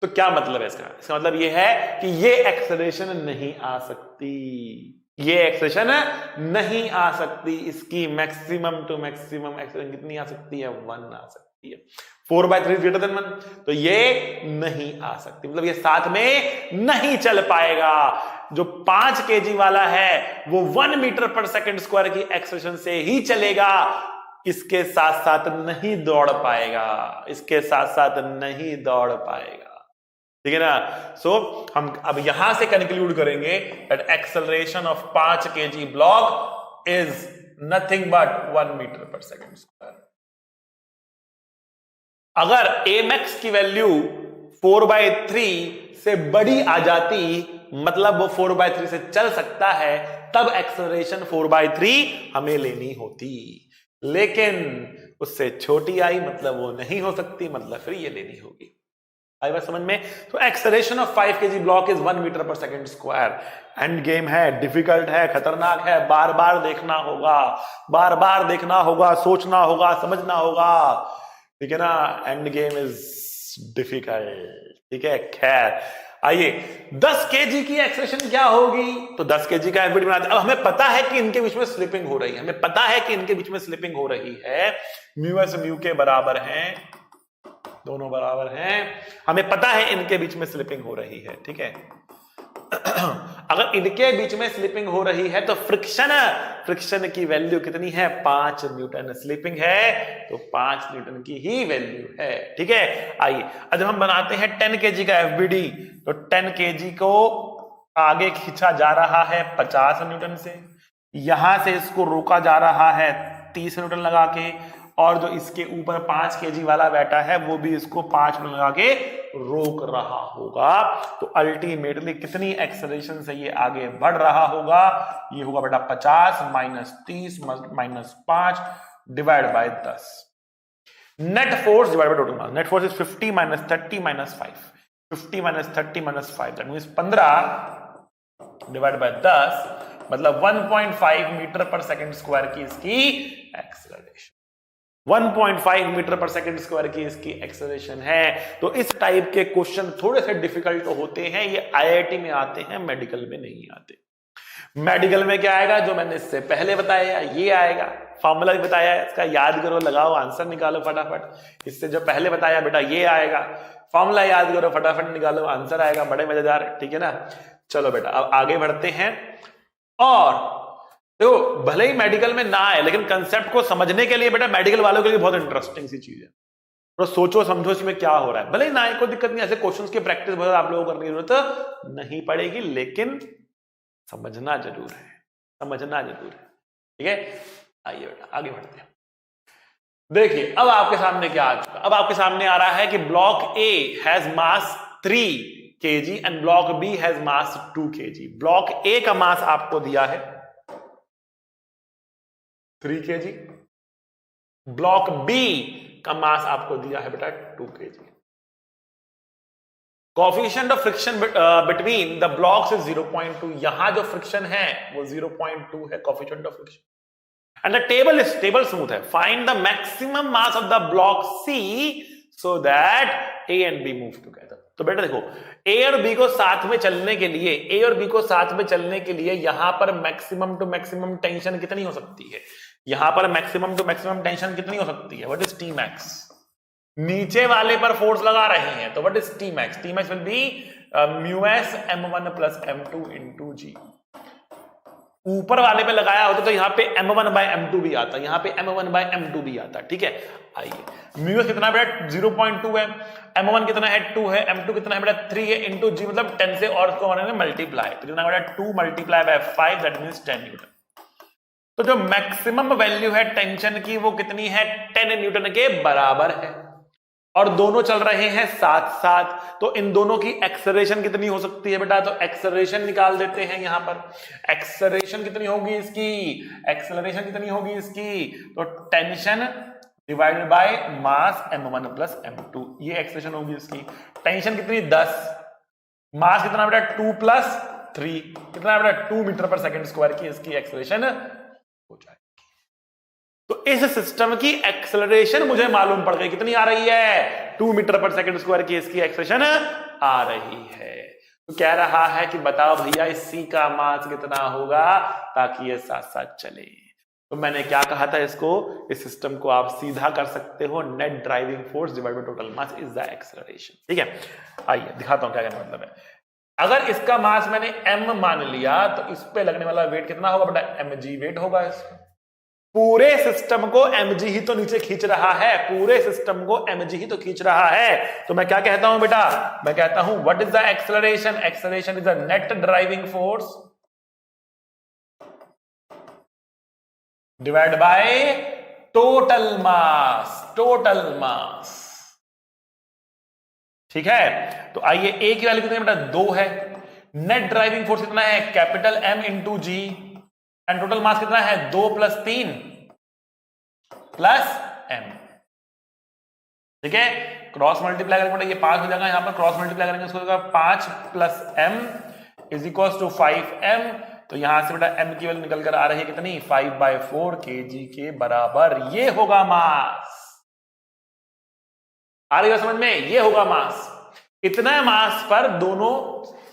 तो क्या मतलब है इसका, इसका मतलब ये है कि ये एक्सेलरेशन नहीं आ सकती, ये एक्सप्रेशन नहीं आ सकती, इसकी मैक्सिमम टू मैक्सिमम एक्सप्रेशन कितनी आ सकती है? 1 आ सकती है। 4/3 ग्रेटर देन 1, तो ये नहीं आ सकती, मतलब ये साथ में नहीं चल पाएगा। जो 5 kg वाला है वो 1 मीटर पर सेकंड स्क्वायर की एक्सप्रेशन से ही चलेगा, इसके साथ साथ नहीं दौड़ पाएगा, इसके साथ साथ नहीं दौड़ पाएगा, ठीक है ना। सो हम अब यहां से कंक्लूड करेंगे that acceleration of 5 kg block is nothing but 1 metre पर सेकंड स्क्वायर। अगर Amax की वैल्यू 4/3 से बड़ी आ जाती, मतलब वो 4/3 से चल सकता है, तब एक्सेलरेशन 4/3 हमें लेनी होती, लेकिन उससे छोटी आई मतलब वो नहीं हो सकती, मतलब फिर ये लेनी होगी। आई बात समझ में? तो acceleration of 5 kg block is 1 metre पर सेकंड स्क्वायर। एंड गेम है, डिफिकल्ट है, खतरनाक है, बार बार देखना होगा, बार बार देखना होगा, सोचना होगा, समझना होगा, ठीक है ना। एंड गेम इज डिफिकल्ट, ठीक है। खैर आइए, 10 kg की एक्सेलरेशन क्या होगी? तो 10 kg का एफबीडी बनाते हैं। अब हमें पता है कि इनके बीच में स्लिपिंग हो रही है, हमें पता है कि इनके बीच में स्लिपिंग हो रही है, म्यू एस म्यू के बराबर हैं, दोनों बराबर हैं, हमें पता है इनके बीच में स्लिपिंग हो रही है, ठीक है। अगर इनके बीच में स्लिपिंग हो रही है तो फ्रिक्शन की वैल्यू कितनी है? 5 न्यूटन। स्लिपिंग है तो 5 न्यूटन की ही वैल्यू है, ठीक है। आइए अब जब हम बनाते हैं 10 kg का एफबीडी, तो 10 kg को आगे खींचा जा रहा है 50 न्यूटन से, यहां से इसको रोका जा रहा है 30 न्यूटन लगा के, और जो इसके ऊपर 5 kg वाला बैठा है वो भी इसको 5 न्यूटन लगा के रोक रहा होगा। तो अल्टीमेटली कितनी एक्सेलरेशन से ये आगे बढ़ रहा होगा? ये होगा बेटा 50 minus 30 minus 5 divide by 10। Net force divide by total mass. Net force is 50 minus 30 minus 5, 50 minus 30 minus 5, that means 15 divide by 10, मतलब 1.5 मीटर पर सेकंड स्क्वायर की इसकी एक्सेलरेशन, 1.5 मीटर पर सेकंड स्क्वायर की इसकी एक्सेलरेशन है। तो इस टाइप के क्वेश्चन थोड़े से डिफिकल्ट होते हैं, ये आईआईटी में आते हैं, मेडिकल में नहीं आते। मेडिकल में क्या आएगा? जो मैंने इससे पहले बताया ये आएगा, फॉर्मूला भी बताया, इसका याद करो, लगाओ, आंसर निकालो फटाफट। इससे जो पहले बताया बेटा ये आएगा, फॉर्मूला याद करो, फटाफट निकालो, आंसर आएगा, बड़े मजेदार, ठीक है ना। चलो बेटा अब आगे बढ़ते हैं। और देखो भले ही मेडिकल में ना आए, लेकिन कंसेप्ट को समझने के लिए बेटा मेडिकल वालों के लिए बहुत इंटरेस्टिंग सी चीज है। तो सोचो समझो इसमें क्या हो रहा है। भले ही ना आए कोई दिक्कत नहीं, ऐसे क्वेश्चंस की प्रैक्टिस बहुत आप लोगों को करने की जरूरत नहीं पड़ेगी, लेकिन समझना जरूर है, समझना जरूर है, ठीक है। आइए बेटा आगे बढ़ते हैं। देखिए अब आपके सामने क्या आ चुका, अब आपके सामने आ रहा है कि block A has mass 3 kg and block B has mass 2 kg। Block A का मास आपको दिया है 3 kg, ब्लॉक बी का मास आपको दिया है बेटा 2 kg। Coefficient of friction between the blocks is 0.2। यहां जो फ्रिक्शन है वो 0.2 है coefficient of friction. And the table smooth है। Find the maximum mass of the block C so that A and B move together. तो बेटा देखो ए और बी को साथ में चलने के लिए, ए और बी को साथ में चलने के लिए यहां पर मैक्सिमम टू मैक्सिमम टेंशन कितनी हो सकती है? यहां पर मैक्सिमम टू मैक्सिमम टेंशन कितनी हो सकती है? What is T max? नीचे वाले पर फोर्स लगा रहे हैं तो what is T max? T max will be mu S m1 plus m2 into g. ऊपर वाले पे लगाया होता तो यहां पे m1 बाय m2 भी आता, यहां पे m1 बाय m2 भी आता, ठीक है। आइए म्यू एस कितना बेटा 0.2 है, m1 कितना है 2 है, m2 कितना है बेटा 3 है, इनटू जी मतलब 10 से और इसको मल्टीप्लाई, तो कितना बेटा 2 multiply by 5 that means 10 Newton. तो जो मैक्सिमम वैल्यू है टेंशन की वो कितनी है? 10 न्यूटन के बराबर है, और दोनों चल रहे हैं साथ साथ, तो इन दोनों की एक्सेलरेशन कितनी हो सकती है बेटा? तो एक्सेलरेशन निकाल देते हैं यहां पर। एक्सेलरेशन कितनी होगी इसकी? एक्सेलरेशन कितनी होगी इसकी? तो tension divided by mass m1 plus m2, ये एक्सेलरेशन होगी इसकी। टेंशन कितनी? 10, मास कितना बेटा 2 प्लस 3, कितना बेटा 2 मीटर पर सेकंड स्क्वायर की इसकी एक्सेलरेशन हो जाएगी। तो इस सिस्टम की एक्सेलरेशन मुझे मालूम पड़ गई, कितनी आ रही है? 2 मीटर पर सेकंड स्क्वायर की इसकी एक्सेलरेशन आ रही है। तो कह रहा है कि बताओ भैया इस सी का मास कितना होगा ताकि ये साथ साथ चले। तो मैंने क्या कहा था इसको, इस सिस्टम को आप सीधा कर सकते हो, net driving force divide by total mass is the acceleration. ठीक है, आइए दिखाता हूं क्या कहने मतलब है। अगर इसका मास मैंने m मान लिया तो इस पे लगने वाला वेट कितना होगा बेटा, mg वेट होगा इसका। पूरे सिस्टम को mg ही तो नीचे खींच रहा है, पूरे सिस्टम को mg ही तो खींच रहा है। तो मैं क्या कहता हूं बेटा, मैं कहता हूं what is the acceleration, acceleration is the net driving force divide by total mass, total mass. ठीक है, तो आइए a की वैल्यू कितनी बेटा 2 है, नेट ड्राइविंग फोर्स कितना है capital M into g, and total mass कितना है 2 + 3 + m। ठीक है, क्रॉस मल्टीप्लाई करेंगे ये 5 हो जाएगा, यहां पर क्रॉस मल्टीप्लाई करेंगे इसको होगा 5 + m is equal to 5m। तो यहां से बेटा m की वैल्यू निकल कर आ रही है कितनी 5/4 kg के बराबर, ये होगा मास। आ रही है समझ में, ये होगा मास। इतना मास पर दोनों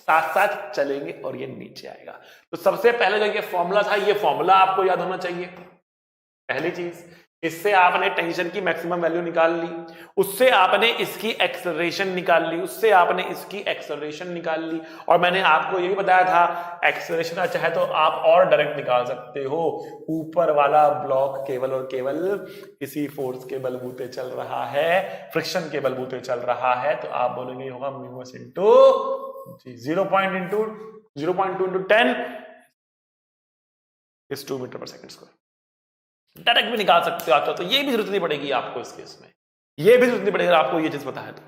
साथ साथ चलेंगे और ये नीचे आएगा। तो सबसे पहले जो ये फॉर्मूला था, ये फॉर्मूला आपको याद होना चाहिए। पहली चीज, इससे आपने टेंशन की मैक्सिमम वैल्यू निकाल ली, उससे आपने इसकी एक्सेलरेशन निकाल ली, उससे आपने इसकी एक्सेलरेशन निकाल ली। और मैंने आपको ये भी बताया था एक्सेलरेशन चाहे तो आप और डायरेक्ट निकाल सकते हो, ऊपर वाला ब्लॉक केवल और केवल इसी फोर्स के बलबूते चल रहा है, फ्रिक्शन के बलबूते चल रहा है। तो आप बोलेंगे होगा म्यूस इंटू 0.2 into 10 is 2 मीटर पर सेकंड स्क्वायर। डायरेक्ट भी निकाल सकते हो आप, तो ये भी जरूरत नहीं पड़ेगी आपको इस केस में, ये भी जरूरत नहीं पड़ेगी आपको ये चीज पता है तो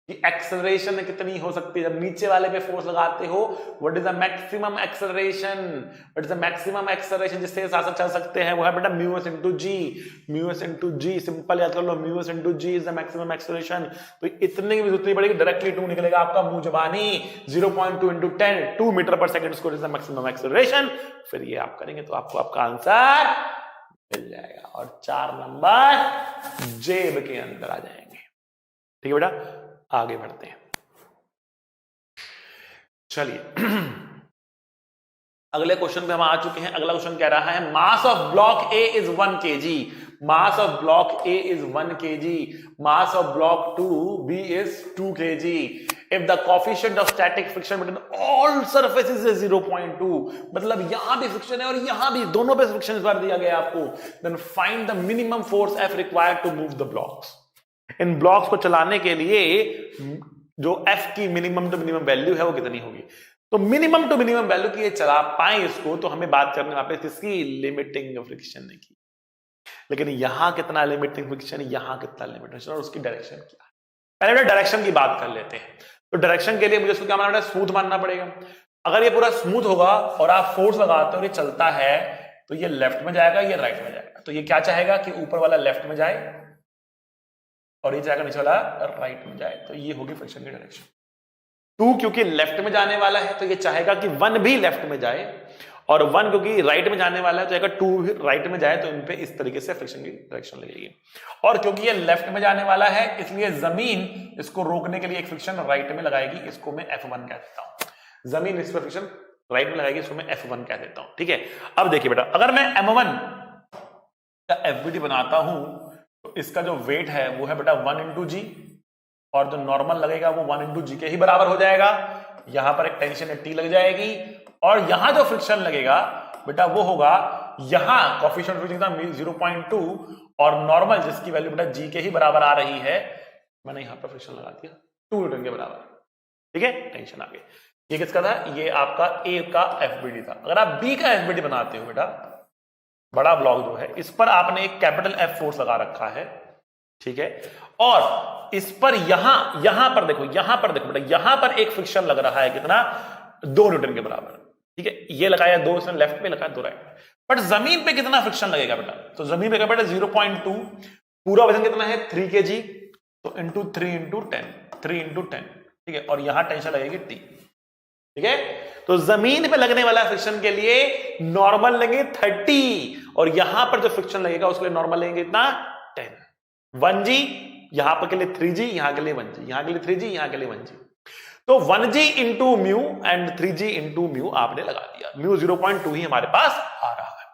कि एक्सेलरेशन कितनी हो सकती है जब नीचे वाले पे फोर्स लगाते हो। What is the maximum acceleration, what is the maximum acceleration जिससे साथ साथ चल सकते हैं, वो है बेटा mu S into g, mu S into g. Simple याद कर लो, mu S into g is the maximum acceleration. तो इतने की भी जरूरत नहीं पड़ेगी, डायरेक्टली 2 निकलेगा आपका मुंह जबानी। 0.2 into 10 2 मीटर पर second square is the maximum acceleration. फिर ये आप करेंगे तो आपको आपका आंसर मिल जाएगा और 4 नंबर जेब के अंदर आ जाएंगे। ठीक है बेटा, आगे बढ़ते हैं। चलिए अगले क्वेश्चन पे हम आ चुके हैं। अगला क्वेश्चन कह रहा है mass of block A is 1 kg, mass of block A is 1 kg, mass of block 2b is 2 kg। If the coefficient of static friction between all surfaces is 0.2, मतलब यहां भी फ्रिक्शन है और यहां भी, दोनों पे फ्रिक्शन इस बार दिया गया आपको। Then find the minimum force F required to move the blocks. इन ब्लॉक्स को चलाने के लिए जो F की मिनिमम टू मिनिमम वैल्यू है वो कितनी होगी। तो मिनिमम टू मिनिमम वैल्यू की ये चला पाए इसको, तो हमें बात करने वापस किसकी, लिमिटिंग फ्रिक्शन की। लेकिन यहां कितना लिमिटिंग फ्रिक्शन, यहां कितना लिमिटिंग फ्रिक्शन और उसकी डायरेक्शन क्या है। पहले डायरेक्शन की बात कर लेते हैं। तो डायरेक्शन के लिए मुझे इसको क्या मानना है, स्मूथ मानना पड़ेगा। अगर ये पूरा स्मूथ होगा और आप फोर्स लगाते हो ये चलता है, तो ये लेफ्ट में जाएगा, ये राइट में जाएगा। तो ये क्या चाहेगा कि ऊपर वाला लेफ्ट में जाए और ये जाएगा नीचे वाला राइट में जाए। तो ये होगी फ्रिक्शन की डायरेक्शन। 2 क्योंकि लेफ्ट में जाने वाला है तो ये चाहेगा कि 1 भी लेफ्ट में जाए, और 1 क्योंकि राइट में जाने वाला है तो चाहेगा 2 भी राइट में जाए। तो इन पे इस तरीके से फ्रिक्शन की डायरेक्शन लगेगी। और क्योंकि ये लेफ्ट में जाने वाला है इसलिए जमीन इसको रोकने के लिए एक फ्रिक्शन राइट में लगाएगी, इसको मैं F1 कह देता हूं। जमीन इस पर फ्रिक्शन राइट में लगाएगी, इसको मैं F1 कह देता हूं। ठीक है, अब देखिए बेटा, अगर मैं M1 का FBD बनाता हूं तो इसका जो वेट है वो है बेटा 1 into G, और जो नॉर्मल लगेगा वो 1 into G के ही बराबर हो जाएगा। यहां पर एक टेंशन T लग जाएगी, और यहां जो फ्रिक्शन लगेगा बेटा वो होगा, यहां कोएफिशिएंट फ्रिक्शन था 0.2 और नॉर्मल जिसकी वैल्यू बेटा G के ही बराबर आ रही है, मैंने यहां पर फ्रिक्शन लगा दिया 2 न्यूटन के बराबर। ठीक है, टेंशन आ गई। ये किसका था, ये आपका A का FBD था। अगर आप B का FBD बनाते हो बेटा, बड़ा ब्लॉक जो है, इस पर आपने एक कैपिटल F फोर्स लगा रखा है। ठीक है, और इस पर यहां पर देखो बेटा, यहां पर एक फ्रिक्शन लग रहा है कितना, 2 न्यूटन के बराबर। ठीक है, ये लगाया 2 इसने लेफ्ट में, लगाया 2 राइट में। बट जमीन पे कितना फ्रिक्शन लगेगा बेटा, तो जमीन पे बेटा 0.2, पूरा वजन कितना है 3 kg, तो इंटू 3 into 10। ठीक है, और यहां टेंशन लगेगी T। ठीक है, तो जमीन पे लगने वाला फ्रिक्शन के लिए नॉर्मल लेंगे 30, और यहां पर जो फ्रिक्शन लगेगा उसके लिए नॉर्मल लेंगे इतना 10। 1G यहां पर के लिए 3G, यहां के लिए 1G, यहां के लिए 3G, यहां के लिए 1G। तो 1g into mu and 3g into mu आपने लगा दिया, म्यू 0.2 ही हमारे पास आ रहा है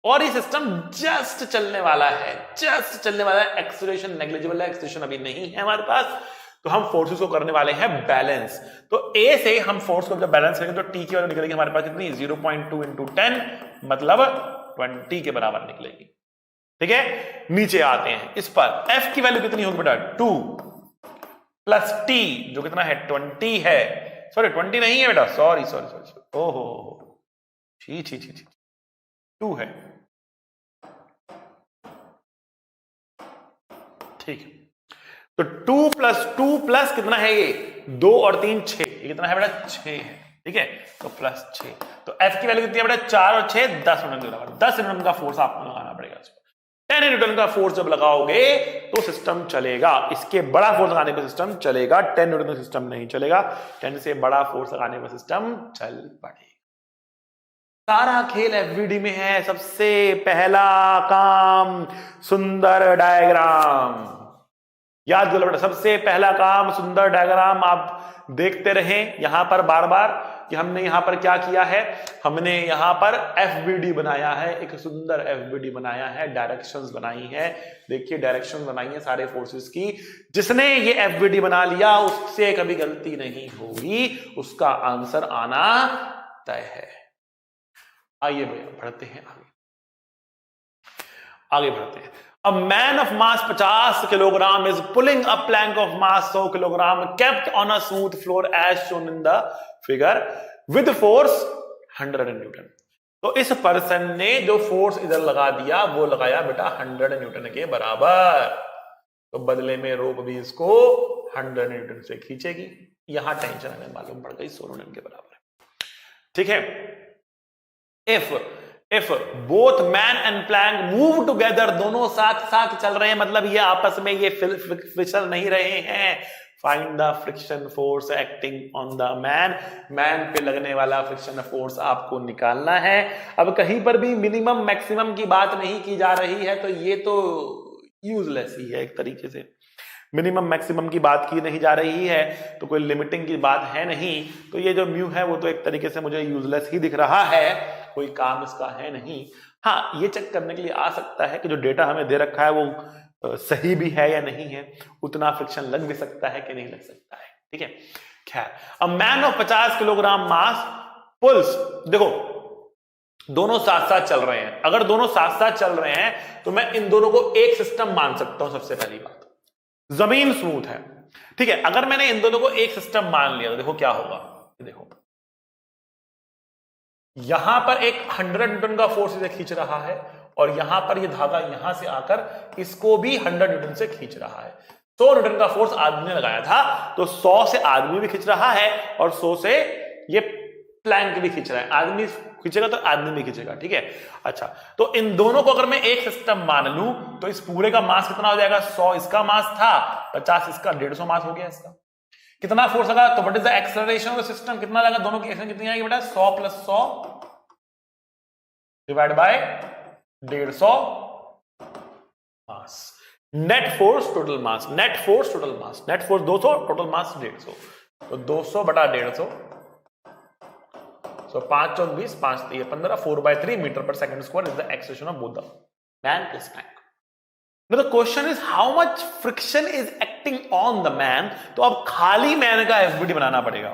और ये सिस्टम जस्ट चलने वाला है, जस्ट चलने वाला है, एक्सेलरेशन नेग्लिजिबल है, एक्सेलरेशन अभी नहीं है हमारे पास। तो हम फोर्सेस को करने वाले हैं बैलेंस। तो ए से हम फोर्स को जब बैलेंस करेंगे तो टी की वैल्यू निकलेगी हमारे पास कितनी, 0.2 इंटू 10 मतलब 20 के बराबर निकलेगी। ठीक है, नीचे आते हैं इस पर, एफ की वैल्यू कितनी होगी बेटा, 2 प्लस टी जो कितना है 20 है, सॉरी 20 नहीं है बेटा, सॉरी ओहो छी 2 है। ठीक है, तो 2 प्लस कितना है ये 2 और 3 6, ये कितना है बेटा 6 है। ठीक है, तो प्लस 6, तो एफ की वैल्यू कितनी है बेटा 4 और 6 10 न्यूटन के बराबर। 10 न्यूटन का फोर्स आपको लगाना पड़ेगा इस पर। 10 न्यूटन का फोर्स जब लगाओगे तो सिस्टम चलेगा, इसके बड़ा फोर्स लगाने पर सिस्टम चलेगा, 10 न्यूटन का सिस्टम नहीं चलेगा, 10 से बड़ा फोर्स लगाने पर सिस्टम चल पड़ेगा। सारा खेल एफवीडी में है। सबसे पहला काम सुंदर डायग्राम, याद करो बेटा, सबसे पहला काम सुंदर डायग्राम। आप देखते रहें यहां पर बार बार कि हमने यहां पर क्या किया है, हमने यहां पर एफवीडी बनाया है, एक सुंदर एफवीडी बनाया है, डायरेक्शंस बनाई है। देखिए डायरेक्शन बनाई है सारे फोर्सेस की। जिसने ये एफवीडी बना लिया उससे कभी गलती नहीं होगी, उसका आंसर आना तय है। आइए भैया बढ़ते हैं आगे बढ़ते हैं। A man of mass 50 kilogram is pulling a plank of mass 100 kilogram kept on a smooth floor as shown in the figure with force 100 Newton। तो इस पर्सन ने जो फोर्स इधर लगा दिया वो लगाया बेटा 100 न्यूटन के बराबर, तो बदले में रोप भी इसको 100 न्यूटन से खींचेगी। यहां टेंशन हमें मालूम पड़ गई 100 न्यूटन के बराबर है। ठीक है, if both man and plank move together, दोनों साथ साथ चल रहे हैं, मतलब ये आपस में ये फिसल नहीं रहे हैं। Find the friction force acting on the man पे लगने वाला फ्रिक्शन फोर्स आपको निकालना है। अब कहीं पर भी मिनिमम मैक्सिमम की बात नहीं की जा रही है, तो ये तो यूजलेस ही है एक तरीके से। मिनिमम मैक्सिमम की बात की नहीं जा रही है, तो कोई लिमिटिंग की बात है नहीं, तो ये जो म्यू है वो तो एक तरीके से मुझे यूजलेस ही दिख रहा है, कोई काम इसका है नहीं। हाँ, ये चेक करने के लिए आ सकता है कि जो डेटा हमें दे रखा है वो सही भी है या नहीं है, उतना फ्रिक्शन लग भी सकता है कि नहीं लग सकता है। ठीक है, खैर, a man of 50 kilogram mass pulls, देखो दोनों साथ साथ चल रहे हैं। अगर दोनों साथ साथ चल रहे हैं तो मैं इन दोनों को एक सिस्टम मान सकता हूं। सबसे पहली बात, जमीन स्मूथ है, ठीक है। अगर मैंने इन दोनों को एक सिस्टम मान लिया तो देखो क्या होगा, देखो यहां पर एक 100 न्यूटन का फोर्स इसे खींच रहा है और यहां पर ये धागा यहां से आकर इसको भी 100 न्यूटन से खींच रहा है। 100 न्यूटन का फोर्स आदमी ने लगाया था, तो 100 से आदमी भी खींच रहा है और 100 से ये प्लैंक भी खींच रहा है। आदमी खींचेगा तो आदमी भी खींचेगा, ठीक है। अच्छा, तो इन दोनों को अगर मैं एक सिस्टम मान लूं तो इस पूरे का मास कितना हो जाएगा, 100 इसका मास था, 50 इसका, 150 मास हो गया इसका। कितना फोर्स लगा, तो what is the acceleration of the system, कितना लगा, दोनों की एक्सेलरेशन कितनी आएगी बेटा, 100 + 100 divide by 150 mass. Net force total mass, net force total mass, net force 200, total mass 150, तो 200 बटा 150, so 5 चौक 20, 5 3 15, 4/3 मीटर पर second square is the acceleration of both the man plus plank. Now the question is how much friction is acting on the man। तो अब खाली man का FBD बनाना पड़ेगा,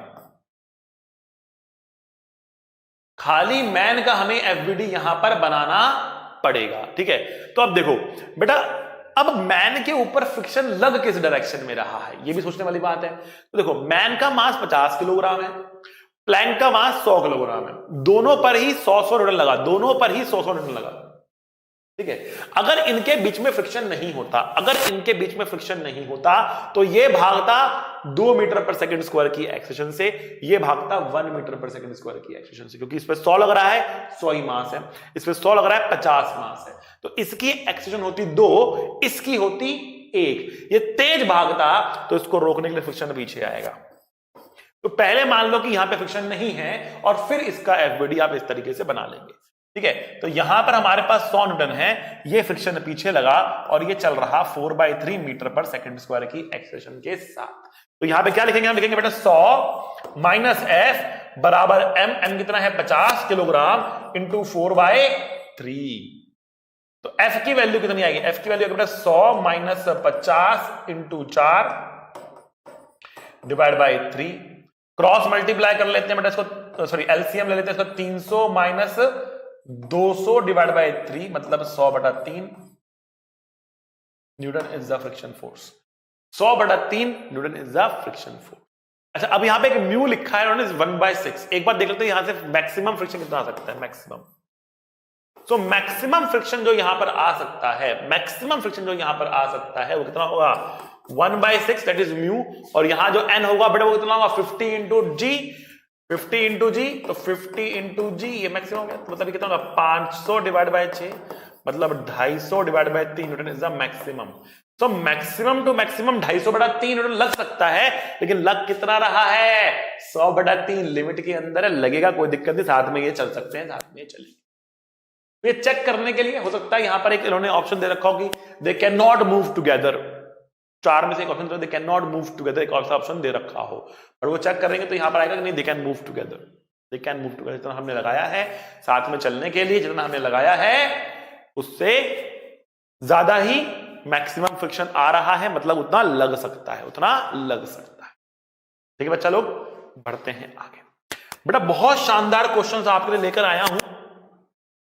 खाली मैन का हमें एफबीडी यहां पर बनाना पड़ेगा, ठीक है। तो अब देखो बेटा, अब मैन के ऊपर फ्रिक्शन लग किस डायरेक्शन में रहा है, ये भी सोचने वाली बात है। तो देखो मैन का मास 50 किलोग्राम है, प्लैंक का मास 100 किलोग्राम है, दोनों पर ही 100 न्यूटन लगा, दोनों पर ही 100 न्यूटन लगा, ठीक है। अगर इनके बीच में फ्रिक्शन नहीं होता, अगर इनके बीच में फ्रिक्शन नहीं होता तो ये भागता 2 मीटर पर सेकंड स्क्वायर की एक्सेलरेशन से, ये भागता 1 मीटर पर सेकंड स्क्वायर की एक्सेलरेशन से, क्योंकि इस पे 100 लग रहा है, 100 ही मास है, इस पे 100 लग रहा है, 50 मास है, तो इसकी एक्सेलरेशन होती 2, इसकी होती 1। ये तेज भागता तो इसको रोकने के लिए फ्रिक्शन पीछे आएगा। तो पहले मान लो कि यहां पे फ्रिक्शन नहीं है और फिर इसका एफबीडी आप इस तरीके से बना लेंगे। ठीक है, तो यहां पर हमारे पास 100 न्यूटन है, ये फ्रिक्शन पीछे लगा और ये चल रहा 4/3 मीटर पर सेकंड स्क्वायर की एक्सप्रेशन के साथ। तो यहां पे क्या लिखेंगे, हम लिखेंगे बेटा 100 माइनस एफ बराबर एम कितना है 50 किलोग्राम इंटू 4/3। तो एफ की वैल्यू कितनी आएगी, एफ की वैल्यू बेटा 100 minus 50 into 4 divide by 3। Cross multiply कर लेते हैं बेटा इसको, सॉरी एलसीएम ले लेते हैं इसको, 300 माइनस 200 डिवाइड बाई 3 मतलब 100/3 Newton is the friction force. 100/3 Newton is the friction force. अच्छा, अब यहां पे एक म्यू लिखा है 1/6। एक बार देख लेते हैं यहां से मैक्सिमम फ्रिक्शन कितना आ सकता है, मैक्सिमम। सो मैक्सिमम फ्रिक्शन जो यहां पर आ सकता है, मैक्सिमम फ्रिक्शन जो यहां पर आ सकता है वो कितना होगा 1/6 दैट इज म्यू, और यहां जो n होगा बेटा वो कितना होगा 50 इंटू जी, 50 इंटू जी, तो 50 इंटू जी ये मैक्सिमम हो गया, तो मतलब कितना होगा 500 डिवाइड बाय 6 मतलब 250 divide by 3 newton is the maximum. So maximum to maximum 250/3 newton लग सकता है, लेकिन लग कितना रहा है 100/3 लिमिट के अंदर है, लगेगा कोई दिक्कत नहीं, साथ में ये चल सकते हैं, साथ में ये चलेंगे। ये चेक करने के लिए हो सकता है यहां पर एक इन्होंने ऑप्शन दे रखा हो कि they can not move together, 4 में से एक option they can not move together, एक और ऑप्शन दे रखा हो, और वो चेक करेंगे तो यहां पर आएगा कि नहीं they can move together, they can move together. जितना हमने लगाया है साथ में चलने के लिए, जितना हमने लगाया है उससे ज्यादा ही मैक्सिमम फ्रिक्शन आ रहा है, मतलब उतना लग सकता है, उतना लग सकता है। ठीक है बच्चा, लोग बढ़ते हैं आगे। बेटा बहुत शानदार क्वेश्चंस आपके लिए लेकर आया हूं,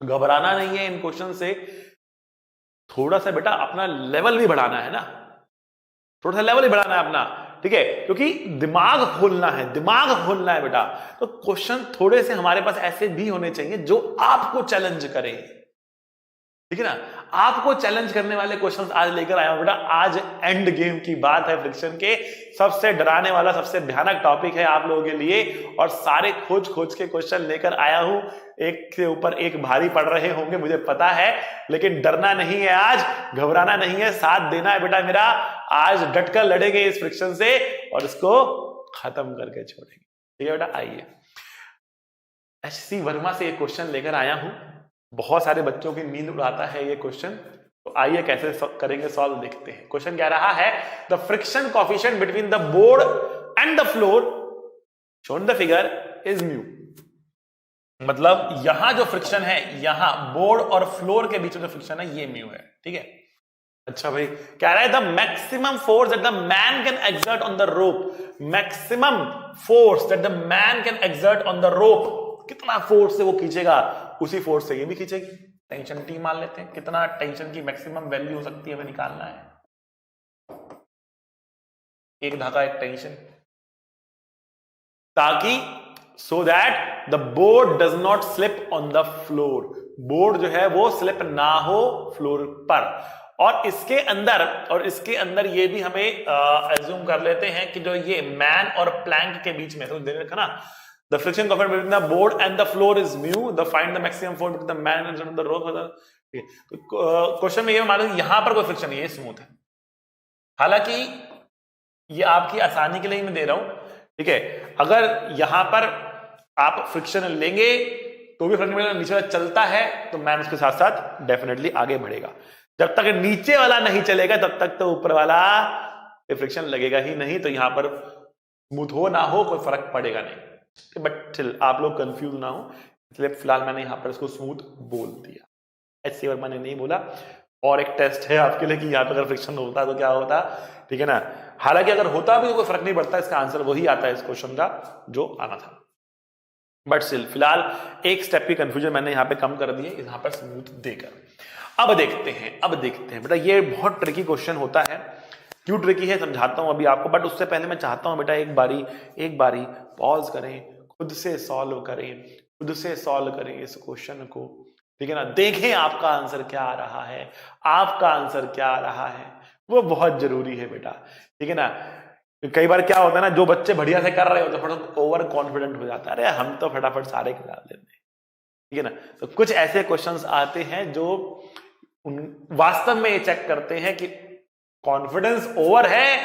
घबराना नहीं है इन क्वेश्चन से, थोड़ा सा बेटा अपना लेवल भी बढ़ाना है ना, थोड़ा सा लेवल ही बढ़ाना है अपना, ठीक है, क्योंकि दिमाग खोलना है, दिमाग खोलना है बेटा। तो क्वेश्चन थोड़े से हमारे पास ऐसे भी होने चाहिए जो आपको चैलेंज करें, ठीक है ना, आपको चैलेंज करने वाले क्वेश्चंस आज लेकर आया हूं बेटा। आज एंड गेम की बात है, फ्रिक्शन के सबसे डराने वाला, सबसे भयानक टॉपिक है आप लोगों के लिए, और सारे खोज खोज के क्वेश्चन लेकर आया हूं, एक के ऊपर एक भारी पड़ रहे होंगे मुझे पता है, लेकिन डरना नहीं है, आज घबराना नहीं है, साथ देना है बेटा मेरा। आज डटकर लड़ेंगे इस फ्रिक्शन से और इसको खत्म करके छोड़ेंगे, ठीक है बेटा। आइए एचसी वर्मा से एक क्वेश्चन लेकर आया हूं, बहुत सारे बच्चों की नींद उड़ाता है ये क्वेश्चन, तो आइए कैसे करेंगे सॉल्व, देखते हैं। क्वेश्चन कह रहा है the friction coefficient between the board and the floor shown the figure is mu. मतलब यहां जो फ्रिक्शन है, यहां बोर्ड और फ्लोर के बीच में जो फ्रिक्शन है ये म्यू है, ठीक है। अच्छा भाई, कह रहा है the maximum force that the man can exert on the rope, maximum force that the man can exert on the rope, कितना फोर्स से वो खींचेगा उसी फोर्स से ये भी खींचेगी। टेंशन टी मान लेते हैं, कितना टेंशन की मैक्सिमम वैल्यू हो सकती है हमें निकालना है। एक धागा एक टेंशन, ताकि so that the board does not slip on the floor, board जो है वो स्लिप ना हो फ्लोर पर। और इसके अंदर ये भी हमें एज्यूम कर लेते हैं कि जो ये मैन और प्लैंक के बीच में तो दे रखा ना, the friction coefficient between the board and the floor is mu, the find the maximum force between the man and the rope। तो क्वेश्चन में ये मान लो यहां पर कोई फ्रिक्शन नहीं है, स्मूथ है, हालांकि ये आपकी आसानी के लिए ही मैं दे रहा हूं, ठीक है। अगर यहां पर आप फ्रिक्शन लेंगे तो भी फर्क नहीं पड़ेगा, नीचे वाला चलता है तो मैन उसके साथ साथ डेफिनेटली आगे बढ़ेगा। जब तक नीचे वाला नहीं चलेगा तब तक तो ऊपर वाला फ्रिक्शन लगेगा ही नहीं, तो यहां पर स्मूथ हो ना हो कोई फर्क पड़ेगा नहीं, बट स्टिल आप लोग कंफ्यूज ना हो, इसलिए फिलहाल मैंने यहां पर इसको स्मूथ बोल दिया, एचसी वर्मा ने नहीं बोला। और एक टेस्ट है आपके लिए कि यहां पर अगर फ्रिक्शन होता तो क्या होता, ठीक है ना। हालांकि अगर होता भी तो कोई फर्क नहीं पड़ता, इसका आंसर वही आता है इस क्वेश्चन का जो आना था, बट स्टिल फिलहाल एक स्टेप की कंफ्यूजन मैंने यहां पे कम कर दी है यहां पर स्मूथ देकर। अब देखते हैं बेटा, ये बहुत ट्रिकी क्वेश्चन होता है, क्यों ट्रिकी है समझाता हूं अभी आपको, बट उससे पहले मैं चाहता हूं बेटा एक बारी पॉज करें, खुद से सॉल्व करें इस क्वेश्चन को, ठीक है ना। देखें आपका आंसर क्या आ रहा है, वो बहुत जरूरी है बेटा, ठीक है ना। कई बार क्या होता है ना, जो बच्चे बढ़िया से कर रहे होते हैं थोड़ा ओवर कॉन्फिडेंट हो जाता है, अरे हम तो फटाफट सारे करा देते हैं, ठीक है ना। तो कुछ ऐसे क्वेश्चंस आते हैं जो वास्तव में ये चेक करते हैं कि कॉन्फिडेंस ओवर है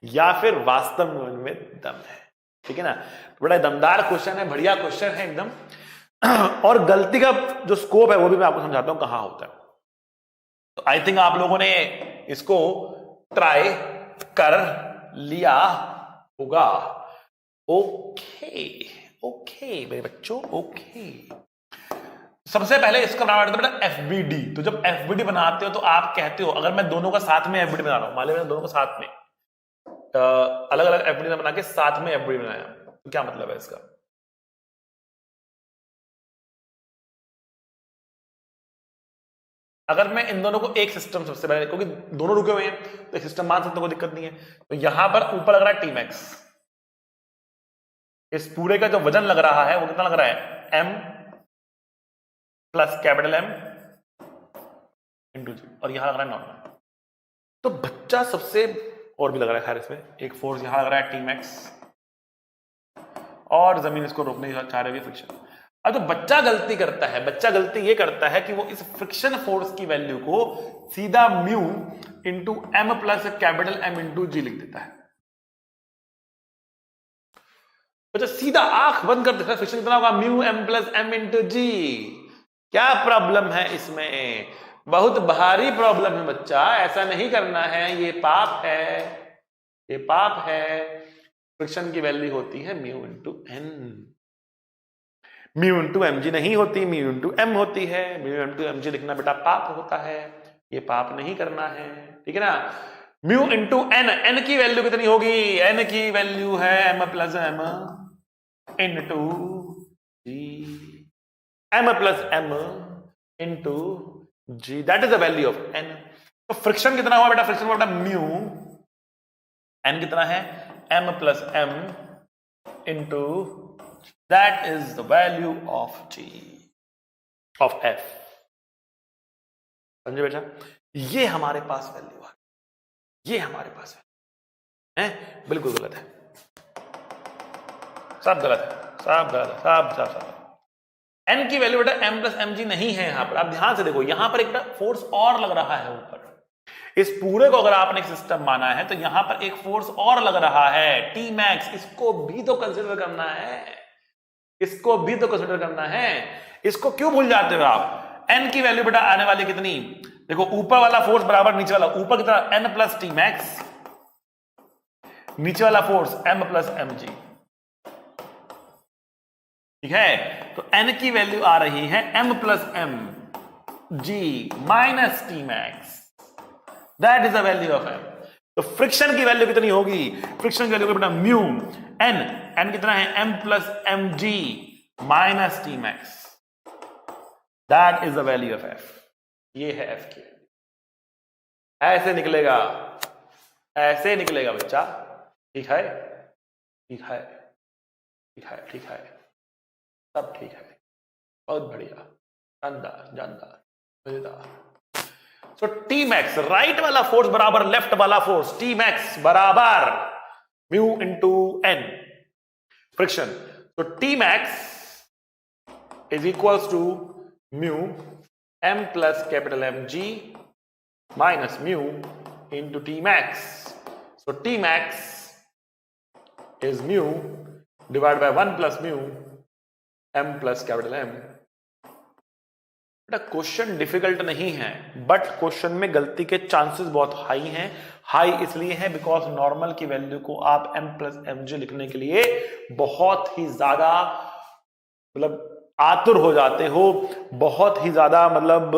या फिर वास्तव में उनमें दम है, ठीक है ना। बड़ा दमदार क्वेश्चन है, बढ़िया क्वेश्चन है एकदम। और गलती का जो स्कोप है वो भी मैं आपको समझाता हूं कहां होता है। तो आई थिंक आप लोगों ने इसको ट्राई कर लिया होगा। ओके ओके मेरे बच्चों, ओके। सबसे पहले इसका नाम आता है बेटा एफबीडी। तो जब एफबीडी बनाते हो तो आप कहते हो, अगर मैं दोनों का साथ में एफबीडी बना रहा हूं, मान लीजिए मैंने दोनों को साथ में अलग अलग एफबीडी बना के साथ में एफबीडी बनाया, तो क्या मतलब है इसका? अगर मैं इन दोनों को एक सिस्टम, सबसे पहले क्योंकि दोनों रुके हुए हैं तो एक सिस्टम मान सकते, कोई दिक्कत नहीं है। तो यहां पर ऊपर लग रहा है टी मैक्स, इस पूरे का जो वजन लग रहा है वो कितना लग रहा है? M plus capital M into g, और यहां लग रहा है नॉर्मल। तो बच्चा सबसे, और भी लग रहा है खैर, इसमें एक फोर्स यहां लग रहा है टी मैक्स, और जमीन इसको रोकने चाह रही है फ्रिक्शन। अब जो बच्चा गलती करता है, बच्चा गलती ये करता है कि वो इस फ्रिक्शन फोर्स की वैल्यू को सीधा mu into M plus capital M into g लिख देता है। बच्चा सीधा आंख बंद कर देता है, फ्रिक्शन कितना होगा? Mu M plus M into g. क्या प्रॉब्लम है इसमें? बहुत भारी प्रॉब्लम है बच्चा, ऐसा नहीं करना है, ये पाप है, ये पाप है। फ्रिक्शन की वैल्यू होती है mu into n, mu into m g नहीं होती, म्यू इंटू एम होती है। म्यू इंटू एम जी लिखना बेटा पाप होता है, ये पाप नहीं करना है, ठीक है ना। म्यू इंटू एन, एन की वैल्यू कितनी होगी? एन की वैल्यू है M plus M into g, m plus M into g, that is the value of n. तो फ्रिक्शन कितना हुआ बेटा? फ्रिक्शन हुआ बेटा म्यू, एन कितना है? M plus M into, that is the value of g, of f. समझे बेटा? ये हमारे पास वैल्यू है, ये हमारे पास है, बिल्कुल गलत है, सब गलत है, सब गलत है, सब एन की वैल्यू बेटा एम प्लस एम जी नहीं है यहां पर। आप ध्यान से देखो, यहां पर एक फोर्स और लग रहा है ऊपर। इस पूरे को अगर आपने एक सिस्टम माना है तो यहां पर एक फोर्स और लग रहा है टी मैक्स, इसको भी तो कंसिडर करना है, इसको भी तो कंसिडर करना है। इसको क्यों भूल जाते हो आप? एन की वैल्यू बेटा आने वाली कितनी? देखो ऊपर वाला फोर्स बराबर नीचे वाला, ऊपर कितना? एन प्लस टी मैक्स, नीचे वाला force m plus m g, ठीक है। तो एन की वैल्यू आ रही है M plus m g minus T max, that is the value of m. तो फ्रिक्शन की वैल्यू कितनी होगी? फ्रिक्शन की वैल्यू बेटा म्यू एन, एन कितना है? M plus m g minus T max, that is the value of f. ये है एफ की, ऐसे निकलेगा, ऐसे निकलेगा बच्चा, ठीक है, ठीक है, ठीक है, ठीक है, सब ठीक है, बहुत बढ़िया, जानदार जानदार मजेदार। सो टी मैक्स, राइट वाला फोर्स बराबर लेफ्ट वाला फोर्स, टी मैक्स बराबर म्यू इंटू एन फ्रिक्शन। तो T max is equals to mu M plus capital m g minus mu into T max. So T max is mu divide by 1 plus mu M plus capital m. बेटा question difficult नहीं है, but question में गलती के chances बहुत high हैं। High इसलिए है बिकॉज नॉर्मल की वैल्यू को आप एम प्लस एम जी लिखने के लिए बहुत ही ज्यादा मतलब आतुर हो जाते हो, बहुत ही ज्यादा मतलब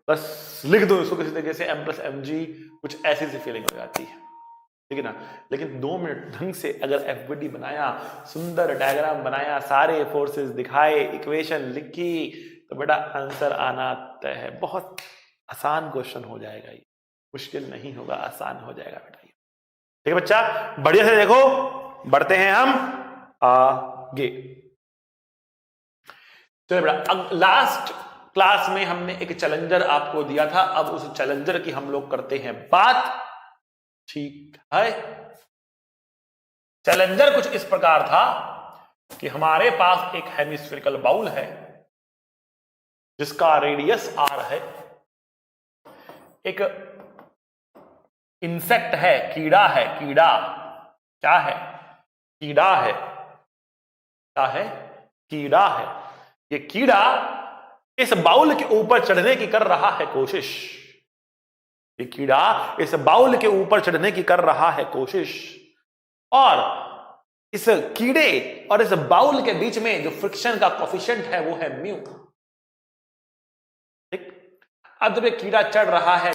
बस लिख दो इसको किसी तरीके से एम प्लस एम जी, कुछ ऐसी सी फीलिंग हो जाती है, ठीक है ना। लेकिन 2 मिनट ढंग से अगर एफबीडी बनाया, सुंदर डायग्राम बनाया, सारे फोर्सेस दिखाए, इक्वेशन लिखी, तो बेटा आंसर आना तय है। बहुत आसान क्वेश्चन हो जाएगा ये, मुश्किल नहीं होगा, आसान हो जाएगा बेटा ये, ठीक है बच्चा। बढ़िया से देखो, बढ़ते हैं हम आगे। चलो बेटा, लास्ट क्लास में हमने एक चैलेंजर आपको दिया था, अब उस चैलेंजर की हम लोग करते हैं बात, ठीक है। चैलेंजर कुछ इस प्रकार था कि हमारे पास एक हेमिस्फेरिकल बाउल है जिसका रेडियस आर है, एक इंसेक्ट है, कीड़ा है, कीड़ा क्या है? कीड़ा है, क्या है? कीड़ा है। ये कीड़ा इस बाउल के ऊपर चढ़ने की कर रहा है कोशिश। ये कीड़ा इस बाउल के ऊपर चढ़ने की कर रहा है कोशिश, और इस कीड़े और इस बाउल के बीच में जो फ्रिक्शन का कोफिशिएंट है वो है म्यू। ठीक, अब जब ये कीड़ा चढ़ रहा है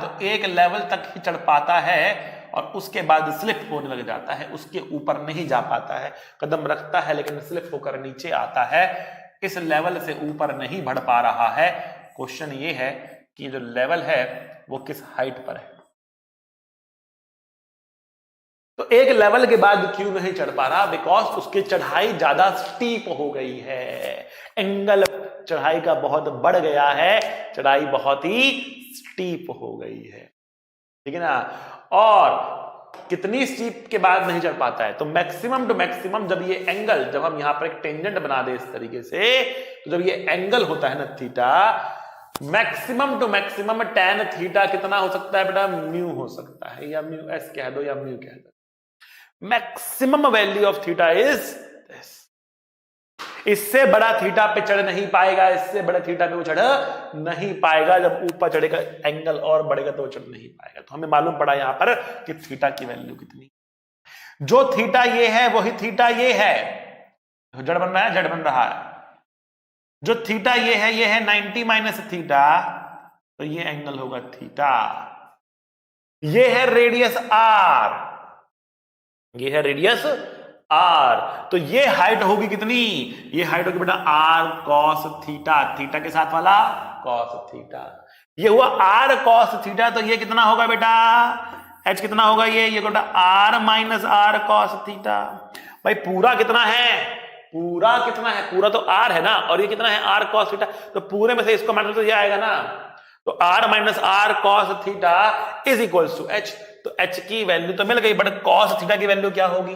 तो एक लेवल तक ही चढ़ पाता है और उसके बाद स्लिप होने लग जाता है, उसके ऊपर नहीं जा पाता है, कदम रखता है लेकिन स्लिप होकर नीचे आता है, इस लेवल से ऊपर नहीं बढ़ पा रहा है। क्वेश्चन ये है कि जो लेवल है वो किस हाइट पर है। तो एक लेवल के बाद क्यों नहीं चढ़ पा रहा? बिकॉज उसकी चढ़ाई ज्यादा स्टीप हो गई है, एंगल चढ़ाई का बहुत बढ़ गया है, चढ़ाई बहुत ही स्टीप हो गई है, ठीक है ना। और कितनी स्टीप के बाद नहीं चढ़ पाता है? तो मैक्सिमम टू मैक्सिमम जब ये एंगल, जब हम यहां पर एक टेंजेंट बना दे इस तरीके से, तो जब ये एंगल होता है ना theta, maximum to maximum tan theta कितना हो सकता है बेटा? म्यू हो सकता है, या म्यू एस कह दो या म्यू कह दो। Maximum value of theta is this. इससे बड़ा थीटा पे चढ़ नहीं पाएगा, इससे बड़ा थीटा पे वो चढ़ नहीं पाएगा। जब ऊपर चढ़ेगा एंगल और बढ़ेगा तो वो चढ़ नहीं पाएगा। तो हमें मालूम पड़ा यहां पर कि थीटा की वैल्यू कितनी, जो थीटा ये है वही थीटा ये है, जड़ बन रहा है, जड़ बन रहा है। जो थीटा ये है 90 माइनस थीटा, तो ये एंगल होगा थीटा। ये है रेडियस आर, ये है रेडियस आर, तो ये हाइट होगी कितनी? ये हाइट होगी बेटा आर कॉस थीटा, थीटा के साथ वाला कॉस थीटा। ये हुआ आर कॉस थीटा, तो ये कितना होगा बेटा? एच कितना होगा? ये बेटा r minus r cos theta. भाई पूरा कितना है? पूरा कितना है? पूरा तो आर है ना, और ये कितना है? R cos theta. तो पूरे में से इसको माइनस तो ये आएगा ना, तो r minus r cos theta is equals to h. तो एच की वैल्यू तो मिल गई, बट कॉस थीटा की वैल्यू क्या होगी?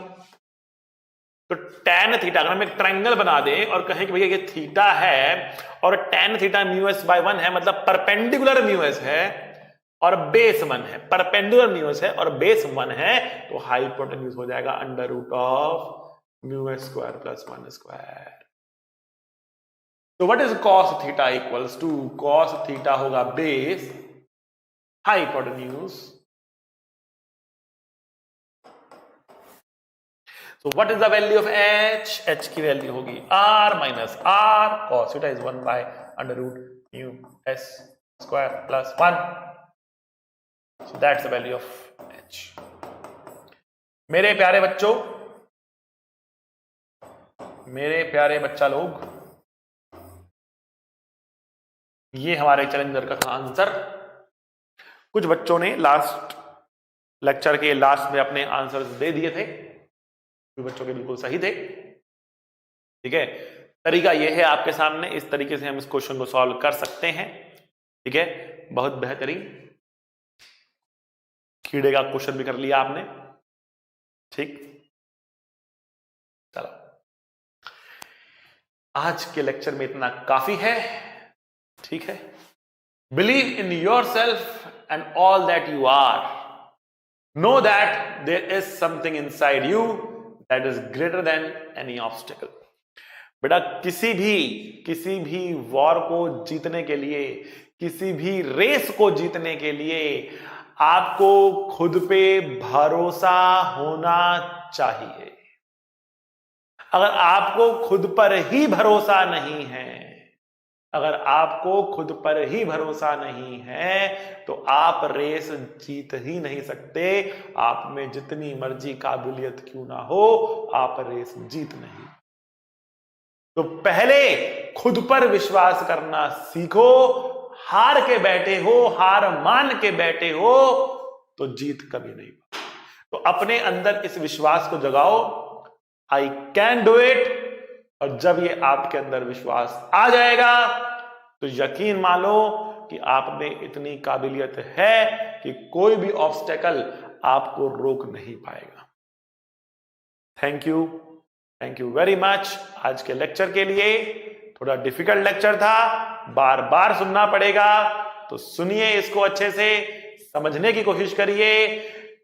तो tan थीटा, अगर हम एक ट्रायंगल बना दें और कहें कि भैया ये थीटा है और tan theta mu s by 1 है, मतलब परपेंडिकुलर म्यू एस है और बेस 1 है, परपेंडिकुलर म्यू एस है और बेस 1 है, तो हाइपोटेन्यूज हो जाएगा under root of mu S square plus 1 square. तो what is cos theta equals to? cos theta होगा base hypotenuse. So what is the value of h? h की value होगी r minus r cos theta is 1 by under root mu s square plus 1। So that's the value of h। मेरे प्यारे बच्चों, मेरे प्यारे बच्चा लोग, ये हमारे चैलेंजर का था आंसर। कुछ बच्चों ने लास्ट लेक्चर के लास्ट में अपने आंसर्स दे दिए थे, बच्चों के बिल्कुल सही थे, ठीक है। तरीका यह है आपके सामने, इस तरीके से हम इस क्वेश्चन को सॉल्व कर सकते हैं, ठीक है। बहुत बेहतरीन, कीड़े का क्वेश्चन भी कर लिया आपने, ठीक। चलो, आज के लेक्चर में इतना काफी है, ठीक है। Believe in yourself and all that you are, know that there is something inside you that is greater than any obstacle। बेटा किसी भी वॉर को जीतने के लिए, किसी भी रेस को जीतने के लिए आपको खुद पे भरोसा होना चाहिए। अगर आपको खुद पर ही भरोसा नहीं है, अगर आपको खुद पर ही भरोसा नहीं है, तो आप रेस जीत ही नहीं सकते। आप में जितनी मर्जी काबिलियत क्यों ना हो, आप रेस जीत नहीं। तो पहले खुद पर विश्वास करना सीखो। हार के बैठे हो, हार मान के बैठे हो, तो जीत कभी नहीं। तो अपने अंदर इस विश्वास को जगाओ, आई कैन डू इट। और जब ये आपके अंदर विश्वास आ जाएगा, तो यकीन मानो कि आप में इतनी काबिलियत है कि कोई भी ऑब्स्टेकल आपको रोक नहीं पाएगा। Thank you very much. आज के लेक्चर के लिए थोड़ा डिफिकल्ट लेक्चर था, बार बार सुनना पड़ेगा, तो सुनिए इसको अच्छे से, समझने की कोशिश करिए।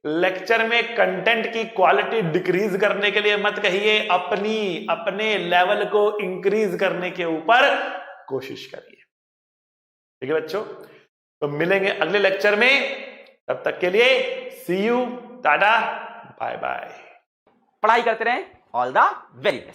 लेक्चर में कंटेंट की क्वालिटी डिक्रीज करने के लिए मत कहिए, अपने लेवल को इंक्रीज करने के ऊपर कोशिश करिए। ठीक है बच्चों, तो मिलेंगे अगले लेक्चर में, तब तक के लिए सी यू, टाटा, बाय बाय। पढ़ाई करते रहें, ऑल द वेरी बेस्ट।